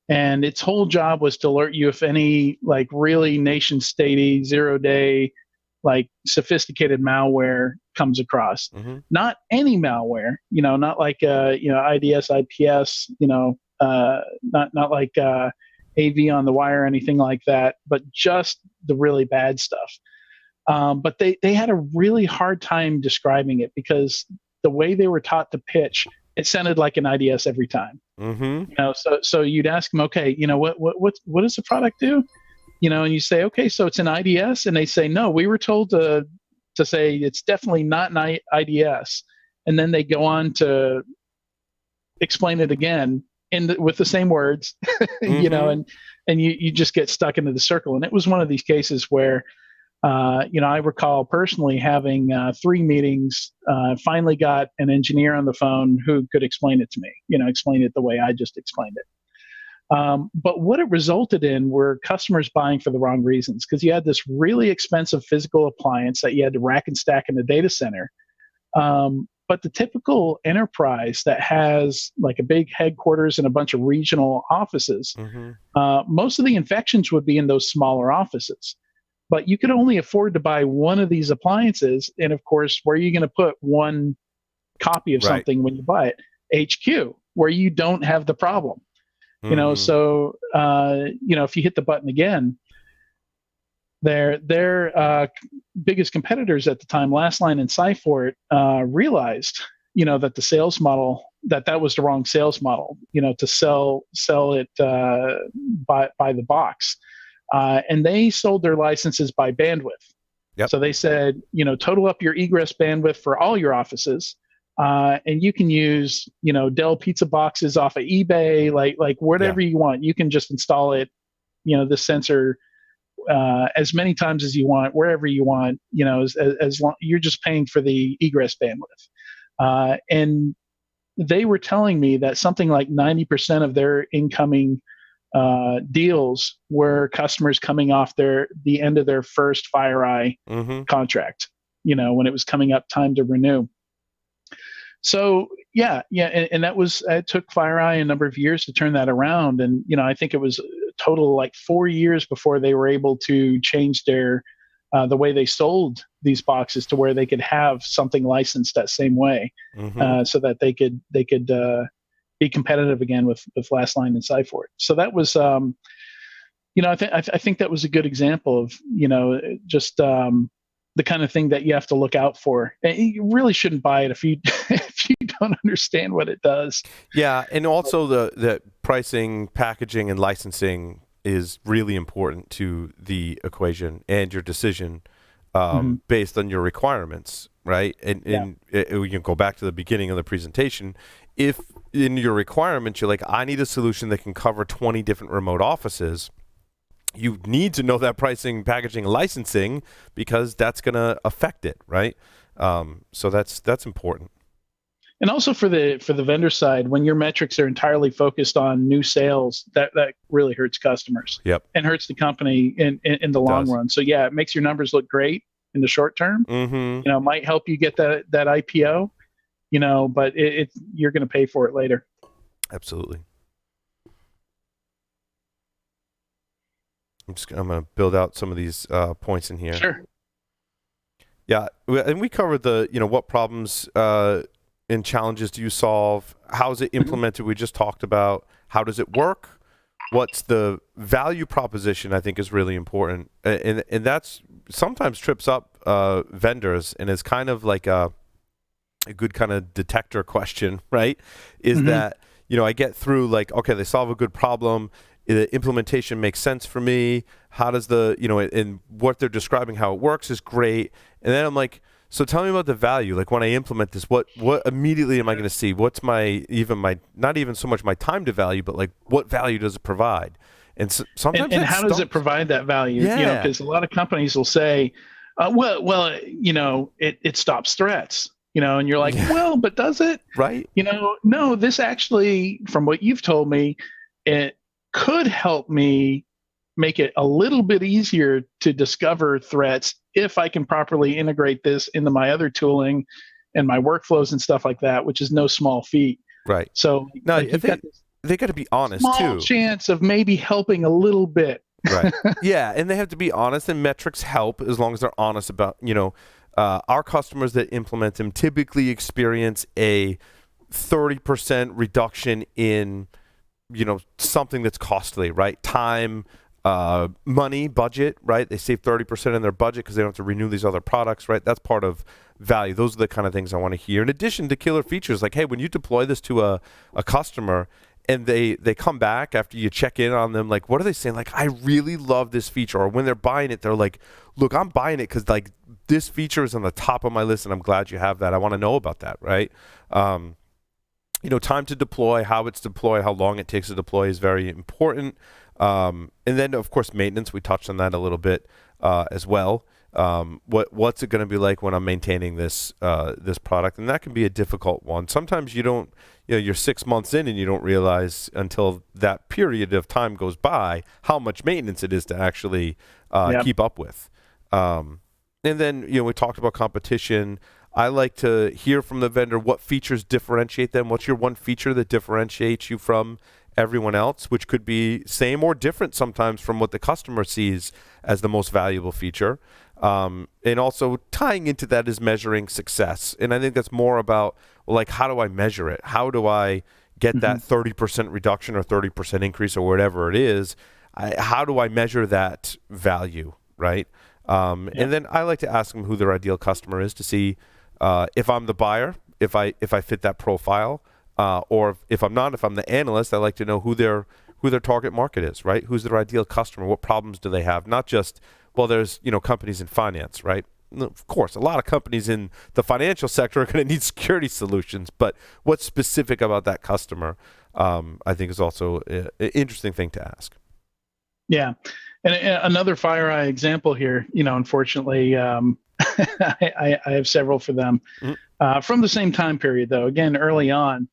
Speaker 2: And its whole job was to alert you if any like really nation statey 0-day like sophisticated malware comes across. Not any malware, not like IDS, IPS, not like AV on the wire or anything like that, but just the really bad stuff. But they had a really hard time describing it because the way they were taught to pitch, it sounded like an IDS every time. So you'd ask them, okay, what does the product do? And you say, okay, so it's an IDS, and they say, no, we were told to say it's definitely not an IDS, and then they go on to explain it again with the same words, and you just get stuck into the circle. And it was one of these cases where. I recall personally having 3 meetings, finally got an engineer on the phone who could explain it to me, explain it the way I just explained it. But what it resulted in were customers buying for the wrong reasons, because you had this really expensive physical appliance that you had to rack and stack in the data center. But the typical enterprise that has like a big headquarters and a bunch of regional offices, most of the infections would be in those smaller offices. But you could only afford to buy one of these appliances. And of course, where are you going to put one copy of something when you buy it? HQ, where you don't have the problem. So, if you hit the button again, their biggest competitors at the time, Lastline and Cyfort, realized, that the sales model, that was the wrong sales model, to sell it by the box. And they sold their licenses by bandwidth.
Speaker 1: Yep.
Speaker 2: So they said, total up your egress bandwidth for all your offices. And you can use, Dell pizza boxes off of eBay, like whatever you want. You can just install it, the sensor as many times as you want, wherever you want, as long you're just paying for the egress bandwidth. And they were telling me that something like 90% of their incoming deals were customers coming off the end of their first FireEye contract, when it was coming up time to renew. So and that was, it took FireEye a number of years to turn that around. And, I think it was a total like 4 years before they were able to change their, the way they sold these boxes to where they could have something licensed that same way, so that they could be competitive again with Lastline and Cyfort. So that was, I think that was a good example of, just the kind of thing that you have to look out for. And you really shouldn't buy it if you if you don't understand what it does.
Speaker 1: Yeah, and also the pricing, packaging, and licensing is really important to the equation and your decision based on your requirements, right? And we can go back to the beginning of the presentation. If in your requirements you're like, I need a solution that can cover 20 different remote offices, you need to know that pricing, packaging, licensing, because that's going to affect it, right? So that's important.
Speaker 2: And also for the vendor side, when your metrics are entirely focused on new sales, that really hurts customers.
Speaker 1: Yep.
Speaker 2: And hurts the company in the long run. So yeah, it makes your numbers look great in the short term. It might help you get that IPO, but you're going to pay for it later.
Speaker 1: Absolutely. I'm going to build out some of these points in here.
Speaker 2: Sure.
Speaker 1: Yeah, and we covered what problems and challenges do you solve? How is it implemented? We just talked about how does it work? What's the value proposition? I think is really important, and that's sometimes trips up vendors, and is kind of like a good kind of detector question, right? Is that I get through like, okay, they solve a good problem. The implementation makes sense for me. How does and what they're describing, how it works is great. And then I'm like, so tell me about the value. Like when I implement this, what immediately am I going to see? What's not even so much my time to value, but like what value does it provide? And sometimes
Speaker 2: And how does it provide that value?
Speaker 1: Yeah.
Speaker 2: Because a lot of companies will say, it stops threats. And you're like, well, but does it?
Speaker 1: Right.
Speaker 2: No, this actually, from what you've told me, it could help me make it a little bit easier to discover threats if I can properly integrate this into my other tooling and my workflows and stuff like that, which is no small feat.
Speaker 1: Right.
Speaker 2: So
Speaker 1: no, they got to be honest
Speaker 2: small
Speaker 1: too.
Speaker 2: Chance of maybe helping a little bit.
Speaker 1: Right. Yeah, and they have to be honest, and metrics help as long as they're honest about, our customers that implement them typically experience a 30% reduction in, something that's costly, right? Time, money, budget, right? They save 30% in their budget because they don't have to renew these other products, right? That's part of value. Those are the kind of things I want to hear. In addition to killer features, like, hey, when you deploy this to a customer and they come back after you check in on them, like, what are they saying? Like, I really love this feature. Or when they're buying it, they're like, look, I'm buying it because, like, this feature is on the top of my list, and I'm glad you have that. I want to know about that, right? Time to deploy, how it's deployed, how long it takes to deploy is very important. And then, of course, maintenance. We touched on that a little bit as well. What's it going to be like when I'm maintaining this product? And that can be a difficult one. Sometimes you're 6 months in and you don't realize until that period of time goes by how much maintenance it is to actually keep up with. And then, we talked about competition. I like to hear from the vendor what features differentiate them. What's your one feature that differentiates you from everyone else, which could be same or different sometimes from what the customer sees as the most valuable feature. And also tying into that is measuring success. And I think that's more about, like, how do I measure it? How do I get that 30% reduction or 30% increase or whatever it is? How do I measure that value, right? And then I like to ask them who their ideal customer is to see if I'm the buyer, if I fit that profile, or if I'm not, if I'm the analyst, I like to know who their target market is, right? Who's their ideal customer? What problems do they have? Not just, well, there's companies in finance, right? Of course, a lot of companies in the financial sector are going to need security solutions, but what's specific about that customer, I think is also an interesting thing to ask.
Speaker 2: Yeah. And another FireEye example here, unfortunately, I have several for them from the same time period, though. Again, early on,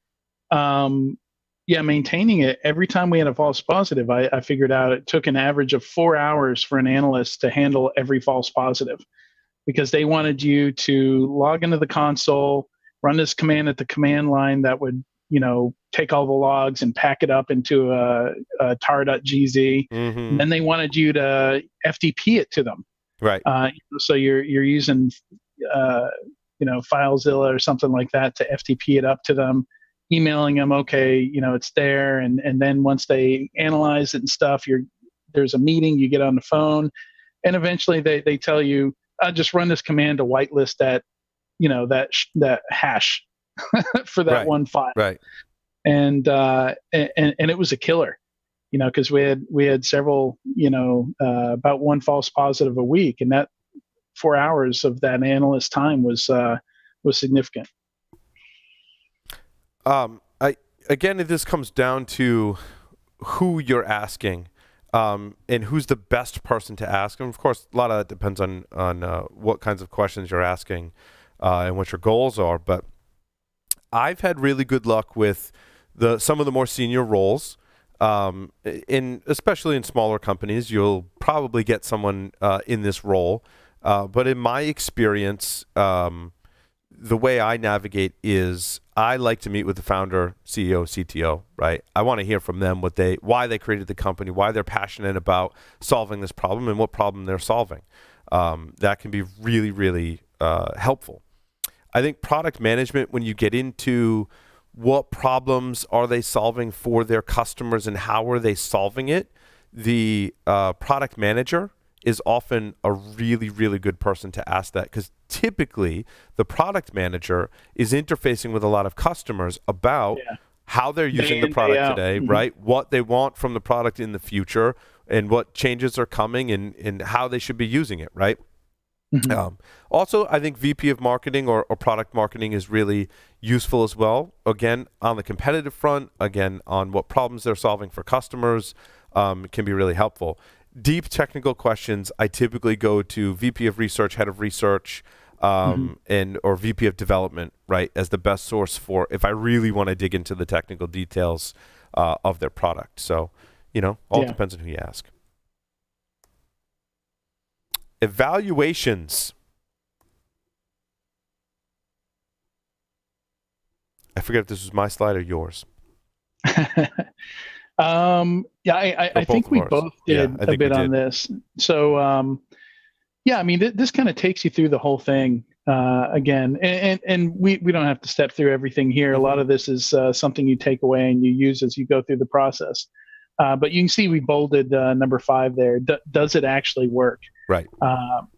Speaker 2: maintaining it. Every time we had a false positive, I figured out it took an average of 4 hours for an analyst to handle every false positive, because they wanted you to log into the console, run this command at the command line that would take all the logs and pack it up into a tar.gz. And then they wanted you to FTP it to them.
Speaker 1: Right.
Speaker 2: So you're using, FileZilla or something like that to FTP it up to them, emailing them, okay, it's there. And then once they analyze it and stuff, there's a meeting, you get on the phone, and eventually they tell you, just run this command to whitelist that, that hash for that one file.
Speaker 1: Right.
Speaker 2: And it was a killer, because we had several, about one false positive a week, and that 4 hours of that analyst time was significant.
Speaker 1: This comes down to who you're asking, and who's the best person to ask. And of course, a lot of that depends on what kinds of questions you're asking, and what your goals are. But I've had really good luck with some of the more senior roles. Especially in smaller companies, you'll probably get someone in this role. But in my experience, the way I navigate is I like to meet with the founder, CEO, CTO, right? I want to hear from them why they created the company, why they're passionate about solving this problem, and what problem they're solving. That can be really, really helpful. I think product management, when you get into what problems are they solving for their customers and how are they solving it, the product manager is often a really, really good person to ask that, because typically the product manager is interfacing with a lot of customers about how they're using the product today, right? What they want from the product in the future and what changes are coming and how they should be using it, right? Also, I think VP of marketing or product marketing is really useful as well. Again, on the competitive front, again, on what problems they're solving for customers, can be really helpful. Deep technical questions, I typically go to VP of research, head of research, or VP of development, right, as the best source for if I really want to dig into the technical details of their product. So, all depends on who you ask. Evaluations. I forget if this was my slide or yours.
Speaker 2: I think we both did a bit on this. So, this kind of takes you through the whole thing again. And we don't have to step through everything here. A lot of this is something you take away and you use as you go through the process. But you can see we bolded number 5 there. Does it actually work?
Speaker 1: Right.
Speaker 2: I've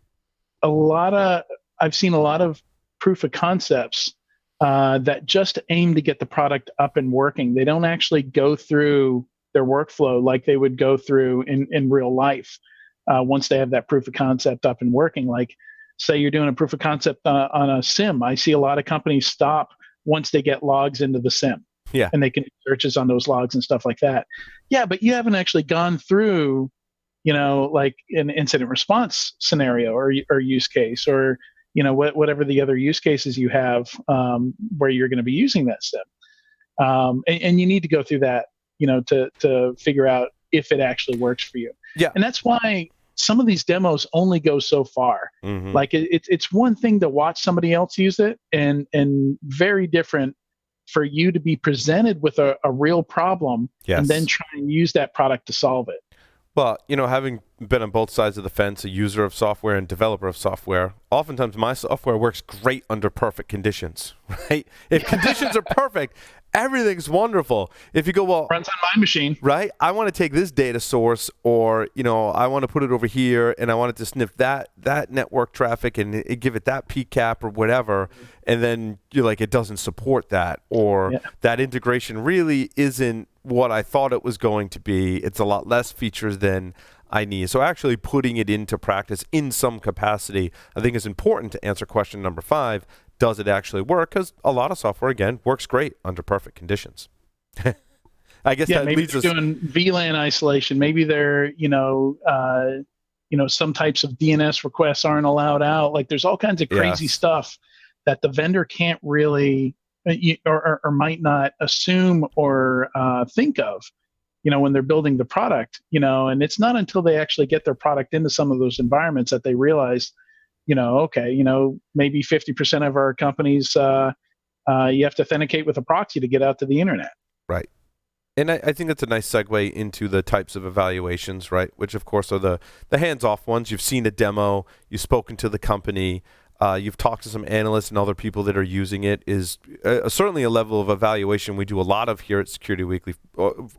Speaker 2: seen a lot of proof of concepts that just aim to get the product up and working. They don't actually go through their workflow like they would go through in real life once they have that proof of concept up and working. Like, say you're doing a proof of concept on a SIM. I see a lot of companies stop once they get logs into the SIM.
Speaker 1: Yeah.
Speaker 2: And they can do searches on those logs and stuff like that. Yeah, but you haven't actually gone through, like an incident response scenario or use case or, whatever the other use cases you have where you're going to be using that SIM. And you need to go through that, to figure out if it actually works for you.
Speaker 1: Yeah.
Speaker 2: And that's why some of these demos only go so far. Like it's one thing to watch somebody else use it and very different for you to be presented with a real problem and then try and use that product to solve it.
Speaker 1: Well, having been on both sides of the fence, a user of software and developer of software, oftentimes my software works great under perfect conditions, right? If conditions are perfect, everything's wonderful. If you go, well,
Speaker 2: runs on my machine,
Speaker 1: right? I want to take this data source, or I want to put it over here, and I want it to sniff that network traffic and give it that PCAP or whatever, and then you're like, it doesn't support that, or that integration really isn't what I thought it was going to be. It's a lot less features than I need. So actually putting it into practice in some capacity, I think, is important to answer question number 5. Does it actually work? Because a lot of software, again, works great under perfect conditions. I guess that
Speaker 2: maybe
Speaker 1: leads
Speaker 2: they're
Speaker 1: us
Speaker 2: doing VLAN isolation. Maybe they're, some types of DNS requests aren't allowed out. Like, there's all kinds of crazy stuff that the vendor can't really or might not assume or think of, when they're building the product, and it's not until they actually get their product into some of those environments that they realize, maybe 50% of our companies, you have to authenticate with a proxy to get out to the internet.
Speaker 1: Right. And I think that's a nice segue into the types of evaluations, right? Which, of course, are the hands-off ones. You've seen a demo. You've spoken to the company. You've talked to some analysts and other people that are using it. Is certainly a level of evaluation we do a lot of here at Security Weekly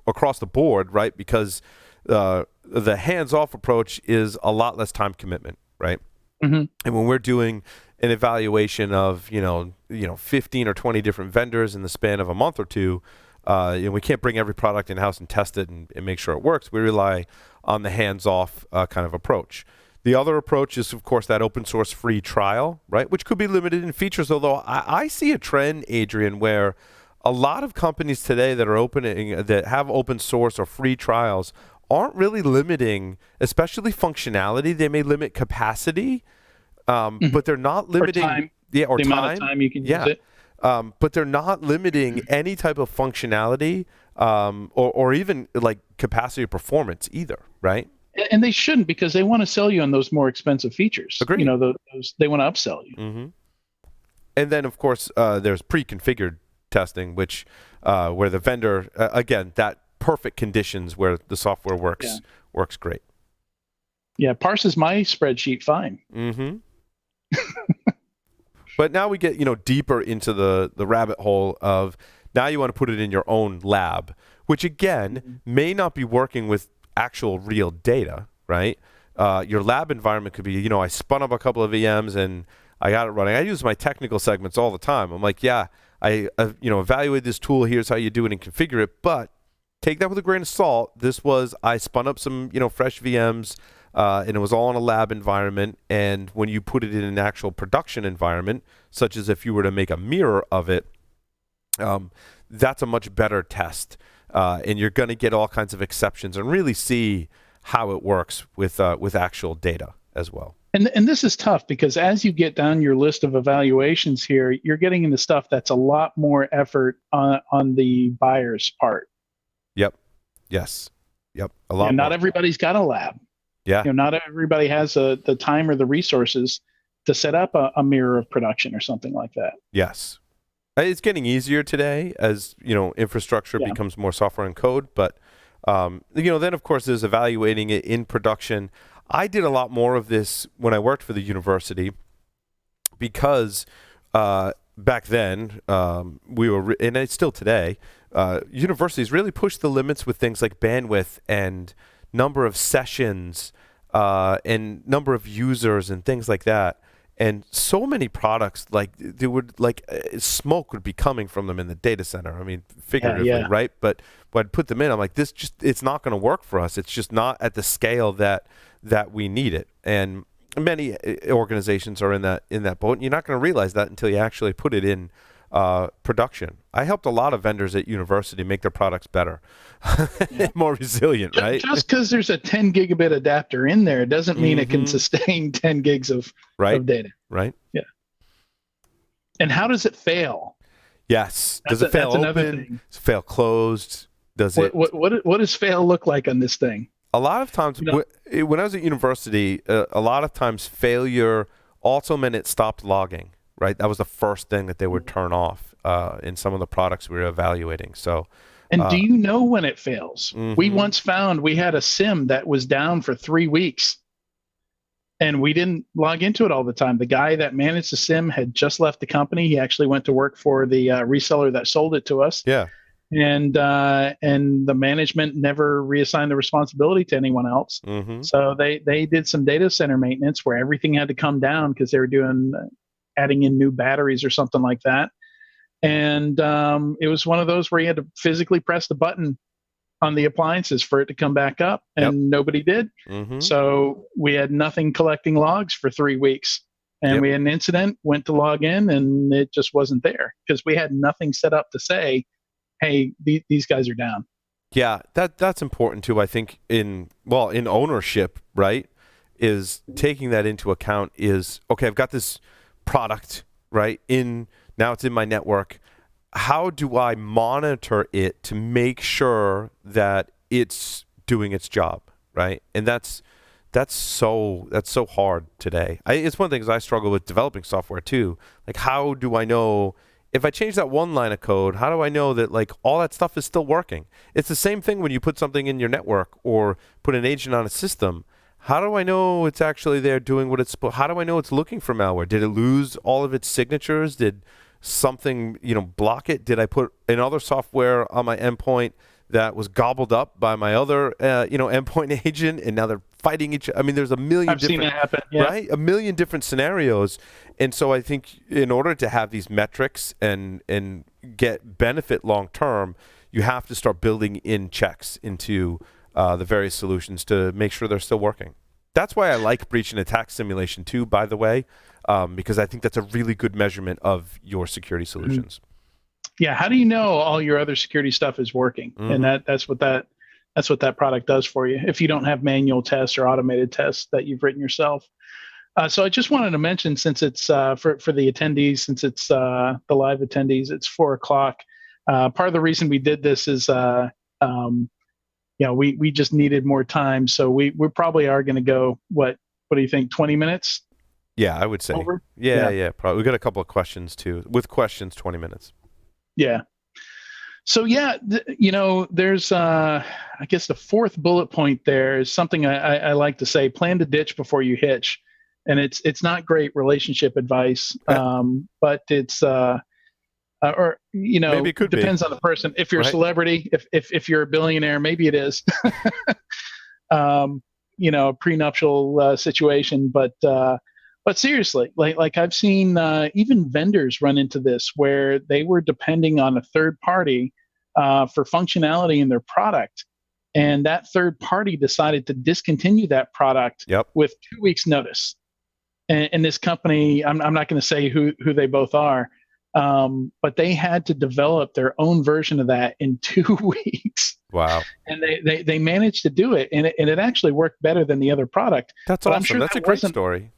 Speaker 1: across the board, right? Because the hands-off approach is a lot less time commitment, right? And when we're doing an evaluation of 15 or 20 different vendors in the span of a month or two, we can't bring every product in-house and test it and make sure it works. We rely on the hands-off kind of approach. The other approach is, of course, that open source free trial, right? Which could be limited in features, although I see a trend, Adrian, where a lot of companies today that have open source or free trials aren't really limiting, especially functionality. They may limit capacity, but they're not limiting
Speaker 2: time.
Speaker 1: Or
Speaker 2: the
Speaker 1: time.
Speaker 2: Amount of time you can use it.
Speaker 1: But they're not limiting any type of functionality or even like capacity or performance either, right?
Speaker 2: And they shouldn't, because they want to sell you on those more expensive features.
Speaker 1: Agreed.
Speaker 2: Those they want to upsell you.
Speaker 1: And then, of course, there's pre-configured testing, which where the vendor again, that perfect conditions where the software works great.
Speaker 2: Yeah, parses my spreadsheet fine.
Speaker 1: Mm-hmm. But now we get, deeper into the rabbit hole of now you want to put it in your own lab, which again may not be working with actual real data, right? Your lab environment could be, I spun up a couple of VMs and I got it running. I use my technical segments all the time. I'm like, yeah, I evaluate this tool. Here's how you do it and configure it. But take that with a grain of salt. I spun up some, fresh VMs. And it was all in a lab environment. And when you put it in an actual production environment, such as if you were to make a mirror of it, that's a much better test. And you're going to get all kinds of exceptions and really see how it works with actual data as well.
Speaker 2: And this is tough because as you get down your list of evaluations here, you're getting into stuff that's a lot more effort on the buyer's part.
Speaker 1: Yep. Yes. Yep. A lot.
Speaker 2: And not everybody's got a lab.
Speaker 1: Yeah.
Speaker 2: Not everybody has the time or the resources to set up a mirror of production or something like that.
Speaker 1: Yes. It's getting easier today as, infrastructure becomes more software and code. But, then, of course, there's evaluating it in production. I did a lot more of this when I worked for the university because back then we were, and it's still today, universities really push the limits with things like bandwidth and number of sessions and number of users and things like that. And so many products, smoke would be coming from them in the data center. I mean, figuratively, right? But when I'd put them in, I'm like, it's not going to work for us. It's just not at the scale that we need it. And many organizations are in that boat. And you're not going to realize that until you actually put it in production. I helped a lot of vendors at university make their products better, more resilient, right?
Speaker 2: Just because there's a 10 gigabit adapter in there doesn't mean it can sustain 10 gigs of data.
Speaker 1: Right.
Speaker 2: Yeah. And how does it fail?
Speaker 1: Yes. Does it fail open? Does it fail closed?
Speaker 2: What does fail look like on this thing?
Speaker 1: A lot of times, when I was at university, a lot of times failure also meant it stopped logging. Right, that was the first thing that they would turn off in some of the products we were evaluating. So,
Speaker 2: and do you know when it fails? We once found we had a SIM that was down for 3 weeks, and we didn't log into it all the time. The guy that managed the SIM had just left the company. He actually went to work for the reseller that sold it to us.
Speaker 1: Yeah,
Speaker 2: and the management never reassigned the responsibility to anyone else. So they did some data center maintenance where everything had to come down because they were adding in new batteries or something like that. And it was one of those where you had to physically press the button on the appliances for it to come back up, and nobody did. So we had nothing collecting logs for 3 weeks. And we had an incident, went to log in, and it just wasn't there because we had nothing set up to say, hey, these guys are down.
Speaker 1: Yeah, that's important too. I think in ownership, right, is taking that into account is, okay, I've got this product, right? Now it's in my network. How do I monitor it to make sure that it's doing its job, right? And that's so hard today. It's one of the things I struggle with developing software too. Like, how do I know if I change that one line of code? How do I know that all that stuff is still working? It's the same thing when you put something in your network or put an agent on a system. How do I know it's actually there doing what it's supposed? How do I know it's looking for malware? Did it lose all of its signatures? Did something, block it? Did I put another software on my endpoint that was gobbled up by my other, endpoint agent, and now they're fighting each other? I mean, there's a million
Speaker 2: I've seen it happen,
Speaker 1: right? A million different scenarios. And so I think in order to have these metrics and get benefit long term, you have to start building in checks into the various solutions to make sure they're still working. That's why I like breach and attack simulation too, by the way, because I think that's a really good measurement of your security solutions.
Speaker 2: Yeah, how do you know all your other security stuff is working? And that's what that product does for you if you don't have manual tests or automated tests that you've written yourself. So I just wanted to mention, since it's for the attendees, since it's the live attendees, it's 4:00. Part of the reason we did this is we just needed more time. So we probably are going to go, what do you think, 20 minutes?
Speaker 1: Yeah, I would say.
Speaker 2: Over?
Speaker 1: Yeah, probably. We got a couple of questions too. With questions, 20 minutes.
Speaker 2: Yeah. So yeah, there's I guess the fourth bullet point there is something I like to say: plan to ditch before you hitch. And it's not great relationship advice, but it's or
Speaker 1: Maybe it could be,
Speaker 2: depends on the person. If you're a
Speaker 1: right?
Speaker 2: celebrity, if you're a billionaire, maybe it is. A prenuptial situation, but seriously, like I've seen even vendors run into this where they were depending on a third party for functionality in their product, and that third party decided to discontinue that product
Speaker 1: Yep.
Speaker 2: with 2 weeks notice. And this company, I'm not going to say who they both are, but they had to develop their own version of that in 2 weeks.
Speaker 1: Wow.
Speaker 2: And they managed to do it, and it actually worked better than the other product.
Speaker 1: That's
Speaker 2: But I'm
Speaker 1: awesome.
Speaker 2: sure
Speaker 1: That's a great story.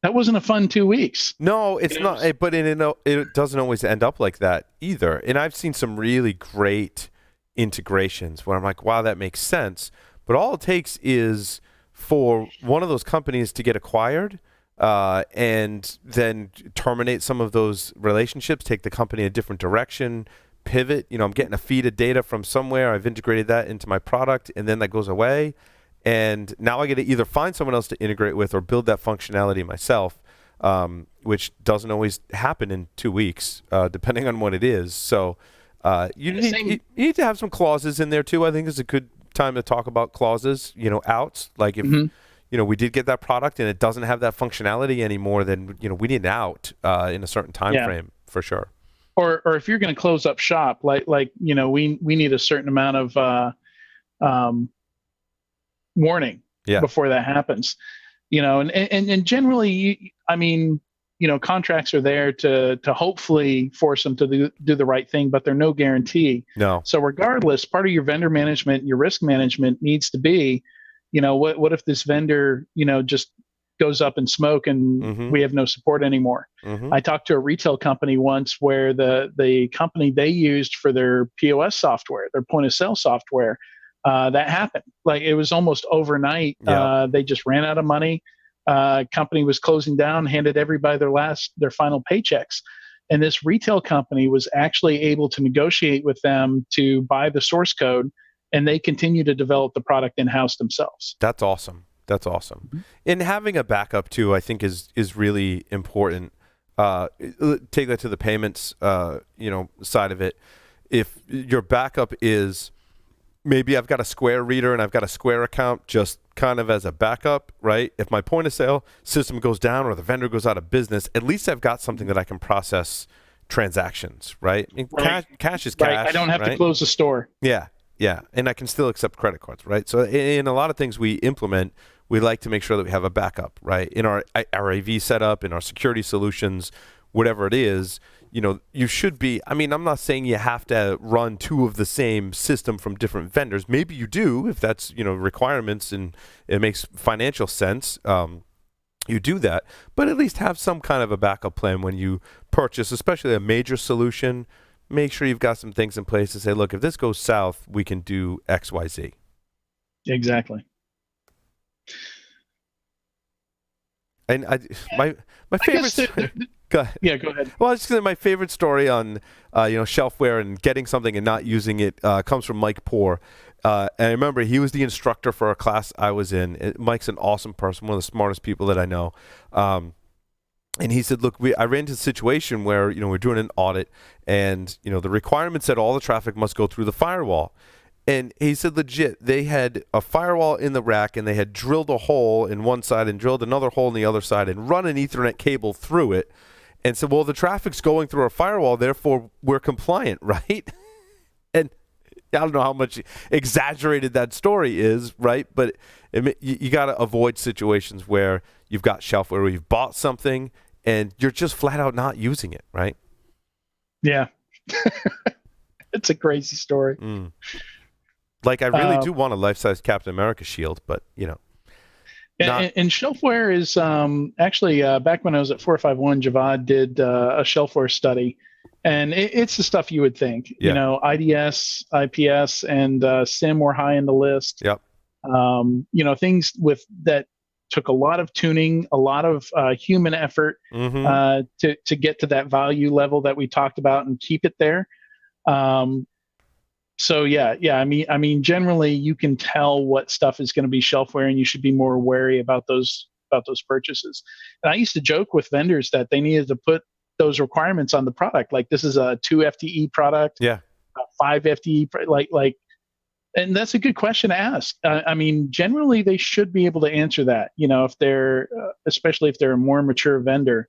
Speaker 2: that wasn't a fun 2 weeks.
Speaker 1: No, it's not. But it doesn't always end up like that either. And I've seen some really great integrations where I'm like, wow, that makes sense. But all it takes is for one of those companies to get acquired, and then terminate some of those relationships, take the company a different direction, pivot. I'm getting a feed of data from somewhere. I've integrated that into my product, and then that goes away. And now I get to either find someone else to integrate with or build that functionality myself, which doesn't always happen in 2 weeks, depending on what it is. So you need to have some clauses in there too. I think it's a good time to talk about clauses, outs. Like if, we did get that product and it doesn't have that functionality anymore, then, we need an out in a certain time frame for sure.
Speaker 2: Or if you're going to close up shop, we need a certain amount of warning before that happens, and generally, contracts are there to hopefully force them to do the right thing, but they're no guarantee.
Speaker 1: No.
Speaker 2: So regardless, part of your vendor management, your risk management needs to be, what if this vendor, just goes up in smoke and we have no support anymore. I talked to a retail company once where the company they used for their POS software, their point of sale software, that happened. Like it was almost overnight. They just ran out of money. Company was closing down, handed everybody their final paychecks. And this retail company was actually able to negotiate with them to buy the source code, and they continue to develop the product in-house themselves.
Speaker 1: That's awesome. And having a backup too, I think is really important. Take that to the payments, side of it. If your backup is, maybe I've got a Square reader and I've got a Square account just kind of as a backup, right? If my point of sale system goes down or the vendor goes out of business, at least I've got something that I can process transactions, right? I mean, cash is cash.
Speaker 2: Right. I don't have to close the store.
Speaker 1: Yeah. And I can still accept credit cards, right? So in a lot of things we implement, we like to make sure that we have a backup, right? In our AV setup, in our security solutions, whatever it is, you should be, I'm not saying you have to run two of the same system from different vendors. Maybe you do, if that's, requirements and it makes financial sense. You do that, but at least have some kind of a backup plan when you purchase, especially a major solution. Make sure you've got some things in place to say, look, if this goes south, we can do X, Y, Z.
Speaker 2: Exactly.
Speaker 1: And my favorite. Go ahead.
Speaker 2: Yeah, go ahead.
Speaker 1: Well, I was just gonna say my favorite story on shelfware and getting something and not using it comes from Mike Poor. And I remember he was the instructor for a class I was in. Mike's an awesome person, one of the smartest people that I know. And he said, look, I ran into a situation where, we're doing an audit and, the requirement said all the traffic must go through the firewall. And he said, legit, they had a firewall in the rack and they had drilled a hole in one side and drilled another hole in the other side and run an Ethernet cable through it. And said, well, the traffic's going through our firewall, therefore we're compliant, right? And I don't know how much exaggerated that story is, right? But you got to avoid situations where you've got shelfware, where you've bought something and you're just flat out not using it, right?
Speaker 2: Yeah. It's a crazy story.
Speaker 1: Like I really do want a life-size Captain America shield, but
Speaker 2: And shelfware is actually back when I was at 451, Javad did a shelfware study, and it's the stuff you would think. IDS, IPS, and SIM were high in the list.
Speaker 1: Yep.
Speaker 2: Things with that took a lot of tuning, a lot of human effort to get to that value level that we talked about and keep it there. So yeah. I mean, generally you can tell what stuff is going to be shelfware, and you should be more wary about those purchases. And I used to joke with vendors that they needed to put those requirements on the product. Like, this is a 2 FTE product,
Speaker 1: Yeah.
Speaker 2: a 5 FTE, like. And that's a good question to ask. I mean, generally they should be able to answer that. If they're, especially if they're a more mature vendor,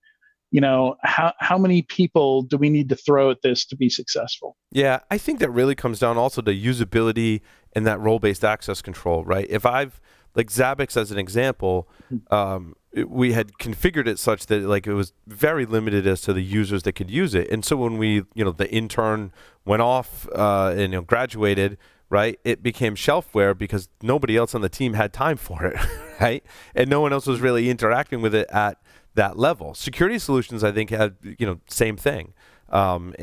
Speaker 2: how many people do we need to throw at this to be successful?
Speaker 1: Yeah, I think that really comes down also to usability and that role-based access control, right? If I've, like Zabbix as an example, we had configured it such that like it was very limited as to the users that could use it. And so when we, the intern went off and graduated, right, it became shelfware because nobody else on the team had time for it, right? And no one else was really interacting with it at that level. Security solutions, I think, had, same thing. And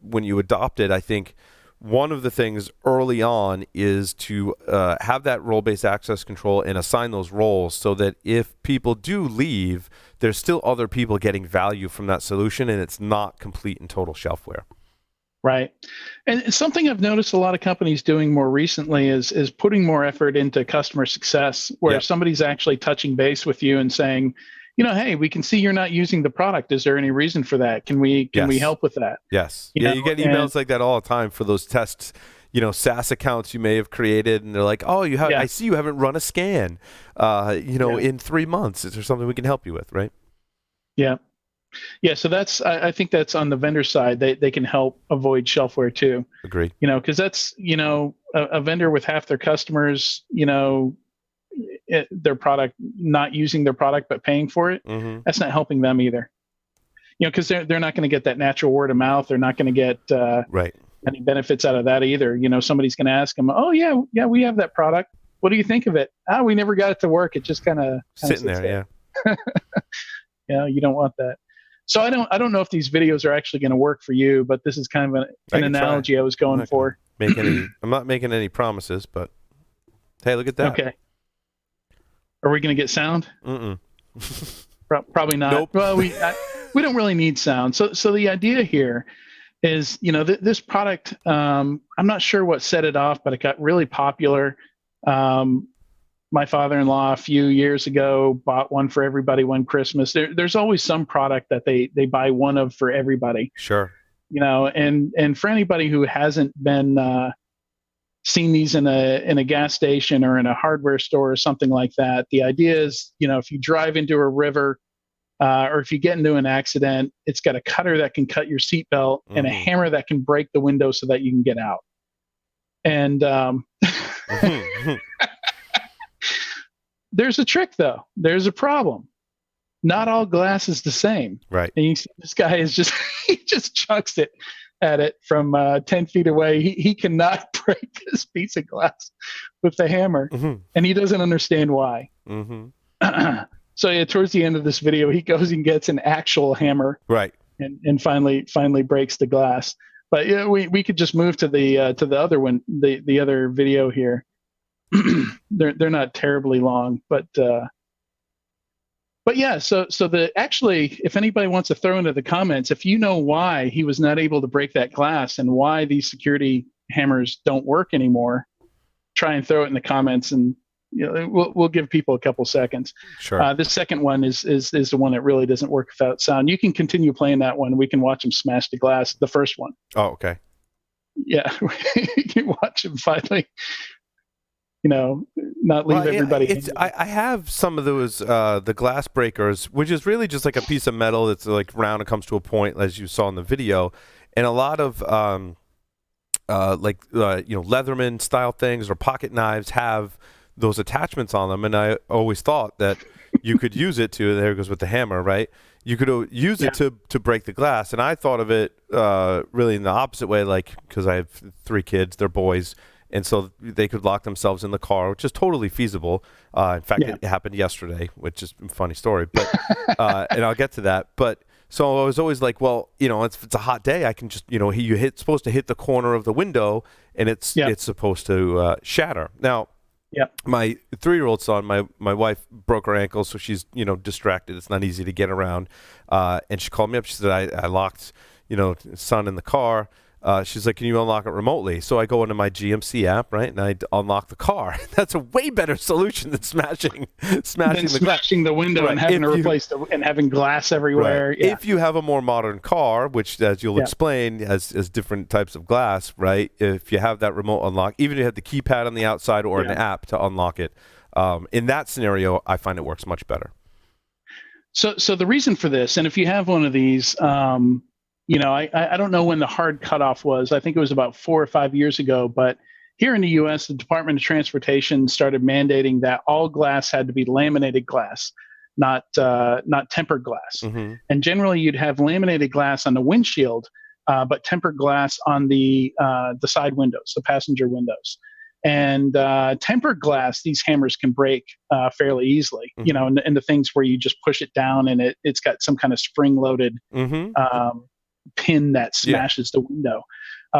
Speaker 1: when you adopt it, I think one of the things early on is to have that role-based access control and assign those roles so that if people do leave, there's still other people getting value from that solution and it's not complete and total shelfware.
Speaker 2: Right. And something I've noticed a lot of companies doing more recently is putting more effort into customer success, where somebody's actually touching base with you and saying, hey, we can see you're not using the product. Is there any reason for that? Can we help with that?
Speaker 1: Yes. You get emails like that all the time for those tests, SaaS accounts you may have created, and they're like, oh, I see you haven't run a scan, in 3 months. Is there something we can help you with, right?
Speaker 2: Yeah. Yeah, so I think that's on the vendor side. They can help avoid shelfware too.
Speaker 1: Agreed.
Speaker 2: Because that's, a vendor with half their customers, their product, not using their product but paying for it.
Speaker 1: Mm-hmm.
Speaker 2: That's not helping them either. Because they're not going to get that natural word of mouth. They're not going to get
Speaker 1: right.
Speaker 2: any benefits out of that either. Somebody's going to ask them, oh yeah, we have that product. What do you think of it? We never got it to work. It just kind of
Speaker 1: sitting there.
Speaker 2: Yeah. You don't want that. So I don't know if these videos are actually going to work for you, but this is kind of an analogy I was going for.
Speaker 1: I'm not making any promises, but hey, look at that.
Speaker 2: Okay. Are we going to get sound?
Speaker 1: Mm-mm.
Speaker 2: Probably not.
Speaker 1: Nope.
Speaker 2: Well, we don't really need sound. So the idea here is, this product, I'm not sure what set it off, but it got really popular. My father-in-law a few years ago bought one for everybody one Christmas. There's always some product that they buy one of for everybody.
Speaker 1: Sure.
Speaker 2: And for anybody who hasn't been seen these in a gas station or in a hardware store or something like that, the idea is, if you drive into a river or if you get into an accident, it's got a cutter that can cut your seatbelt and a hammer that can break the window so that you can get out. And there's a trick, though. There's a problem. Not all glass is the same.
Speaker 1: Right.
Speaker 2: And you see this guy is he just chucks it at it from 10 feet away. He cannot break this piece of glass with the hammer, and he doesn't understand why. So towards the end of this video, he goes and gets an actual hammer,
Speaker 1: right,
Speaker 2: and finally breaks the glass. But we could just move to the other one, the other video here. They're not terribly long, but yeah. So actually, if anybody wants to throw into the comments, if you know why he was not able to break that glass and why these security hammers don't work anymore, try and throw it in the comments, and we'll give people a couple seconds.
Speaker 1: Sure.
Speaker 2: The second one is the one that really doesn't work without sound. You can continue playing that one. We can watch him smash the glass. The first one.
Speaker 1: Oh, okay.
Speaker 2: Yeah, you can watch him finally. Not leave everybody.
Speaker 1: I have some of those, the glass breakers, which is really just like a piece of metal that's like round and comes to a point, as you saw in the video. And a lot of Leatherman style things or pocket knives have those attachments on them. And I always thought that you could use it to, there it goes with the hammer, right? You could use it to break the glass. And I thought of it really in the opposite way, like, because I have 3 kids, they're boys. And so they could lock themselves in the car, which is totally feasible. In fact, it happened yesterday, which is a funny story. But and I'll get to that. But so I was always like, well, if it's a hot day, I can just, supposed to hit the corner of the window, and it's supposed to shatter. Now, my 3-year-old son, my wife broke her ankle, so she's distracted. It's not easy to get around. And she called me up. She said, I locked son in the car. She's like, can you unlock it remotely? So I go into my GMC app, right, and I unlock the car. That's a way better solution than smashing
Speaker 2: the window, right, and having to replace and having glass everywhere.
Speaker 1: Right. Yeah. If you have a more modern car, which, as you'll explain, has different types of glass, right? If you have that remote unlock, even if you have the keypad on the outside or an app to unlock it, in that scenario, I find it works much better.
Speaker 2: So the reason for this, and if you have one of these, I don't know when the hard cutoff was. I think it was about 4 or 5 years ago. But here in the U.S., the Department of Transportation started mandating that all glass had to be laminated glass, not tempered glass. Mm-hmm. And generally, you'd have laminated glass on the windshield, but tempered glass on the side windows, the passenger windows. And tempered glass, these hammers can break fairly easily. Mm-hmm. And the things where you just push it down and it's got some kind of spring-loaded pin that smashes the window.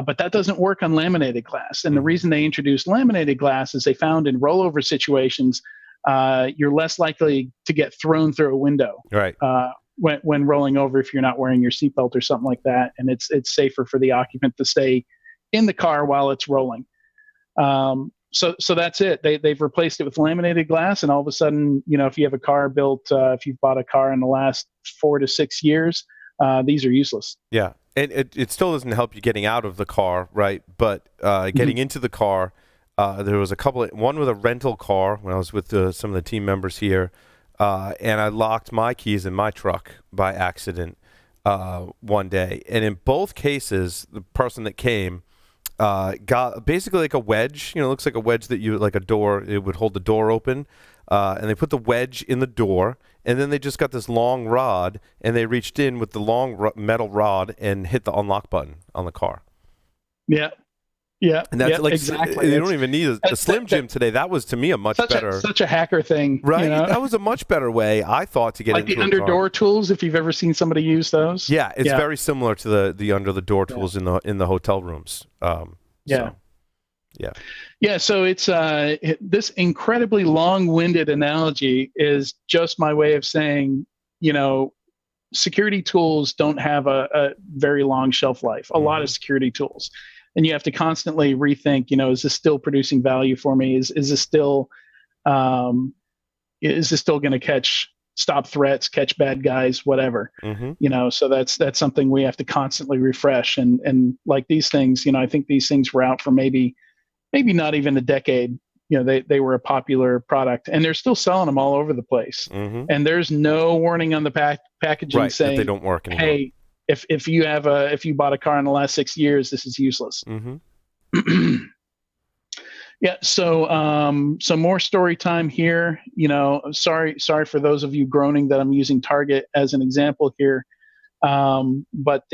Speaker 2: But that doesn't work on laminated glass. And the reason they introduced laminated glass is they found in rollover situations, you're less likely to get thrown through a window.
Speaker 1: Right.
Speaker 2: When rolling over, if you're not wearing your seatbelt or something like that, and it's safer for the occupant to stay in the car while it's rolling. So that's it. They've replaced it with laminated glass, and all of a sudden, if you have a car built, if you've bought a car in the last 4 to 6 years, these are useless.
Speaker 1: Yeah, and it still doesn't help you getting out of the car, right? But getting into the car, there was one with a rental car when I was with some of the team members here, and I locked my keys in my truck by accident one day. And in both cases, the person that came got basically like a wedge, looks like a wedge that like a door, it would hold the door open. And they put the wedge in the door, and then they just got this long rod, and they reached in with the long metal rod and hit the unlock button on the car.
Speaker 2: Yeah. Yeah.
Speaker 1: And that's
Speaker 2: exactly.
Speaker 1: They don't even need a Slim Jim today. That was, to me, a much better.
Speaker 2: Such a hacker thing.
Speaker 1: Right. That was a much better way, I thought, to get into
Speaker 2: the under door tools, if you've ever seen somebody use those.
Speaker 1: Yeah. It's very similar to the under the door tools in the hotel rooms.
Speaker 2: Yeah, so it's this incredibly long-winded analogy is just my way of saying, security tools don't have a very long shelf life. A lot of security tools, and you have to constantly rethink. Is this still producing value for me? Is this still going to stop threats, catch bad guys, whatever? Mm-hmm. So that's something we have to constantly refresh. And like these things, I think these things were out for maybe not even a decade. They were a popular product, and they're still selling them all over the place. Mm-hmm. And there's no warning on the packaging saying
Speaker 1: that they don't work anymore.
Speaker 2: Hey, if you bought a car in the last 6 years, this is useless. Mm-hmm. Yeah. So more story time here. Sorry for those of you groaning that I'm using Target as an example here. But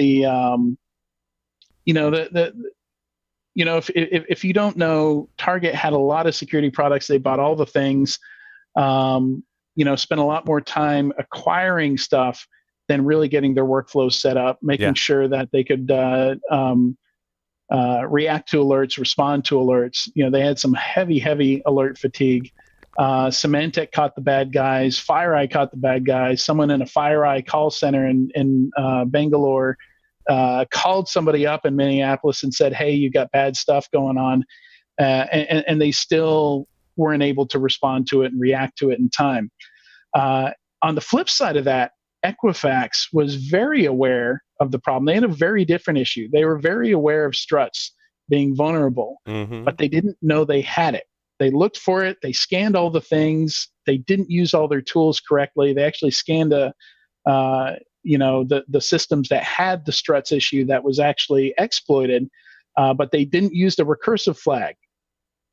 Speaker 2: if you don't know, Target had a lot of security products. They bought all the things, spent a lot more time acquiring stuff than really getting their workflows set up, making sure that they could react to alerts, respond to alerts. They had some heavy alert fatigue. Symantec caught the bad guys. FireEye caught the bad guys. Someone in a FireEye call center in Bangalore called somebody up in Minneapolis and said, hey, you got bad stuff going on. And they still weren't able to respond to it and react to it in time. On the flip side of that, Equifax was very aware of the problem. They had a very different issue. They were very aware of struts being vulnerable, but they didn't know they had it. They looked for it. They scanned all the things. They didn't use all their tools correctly. They actually scanned the systems that had the struts issue that was actually exploited, but they didn't use the recursive flag.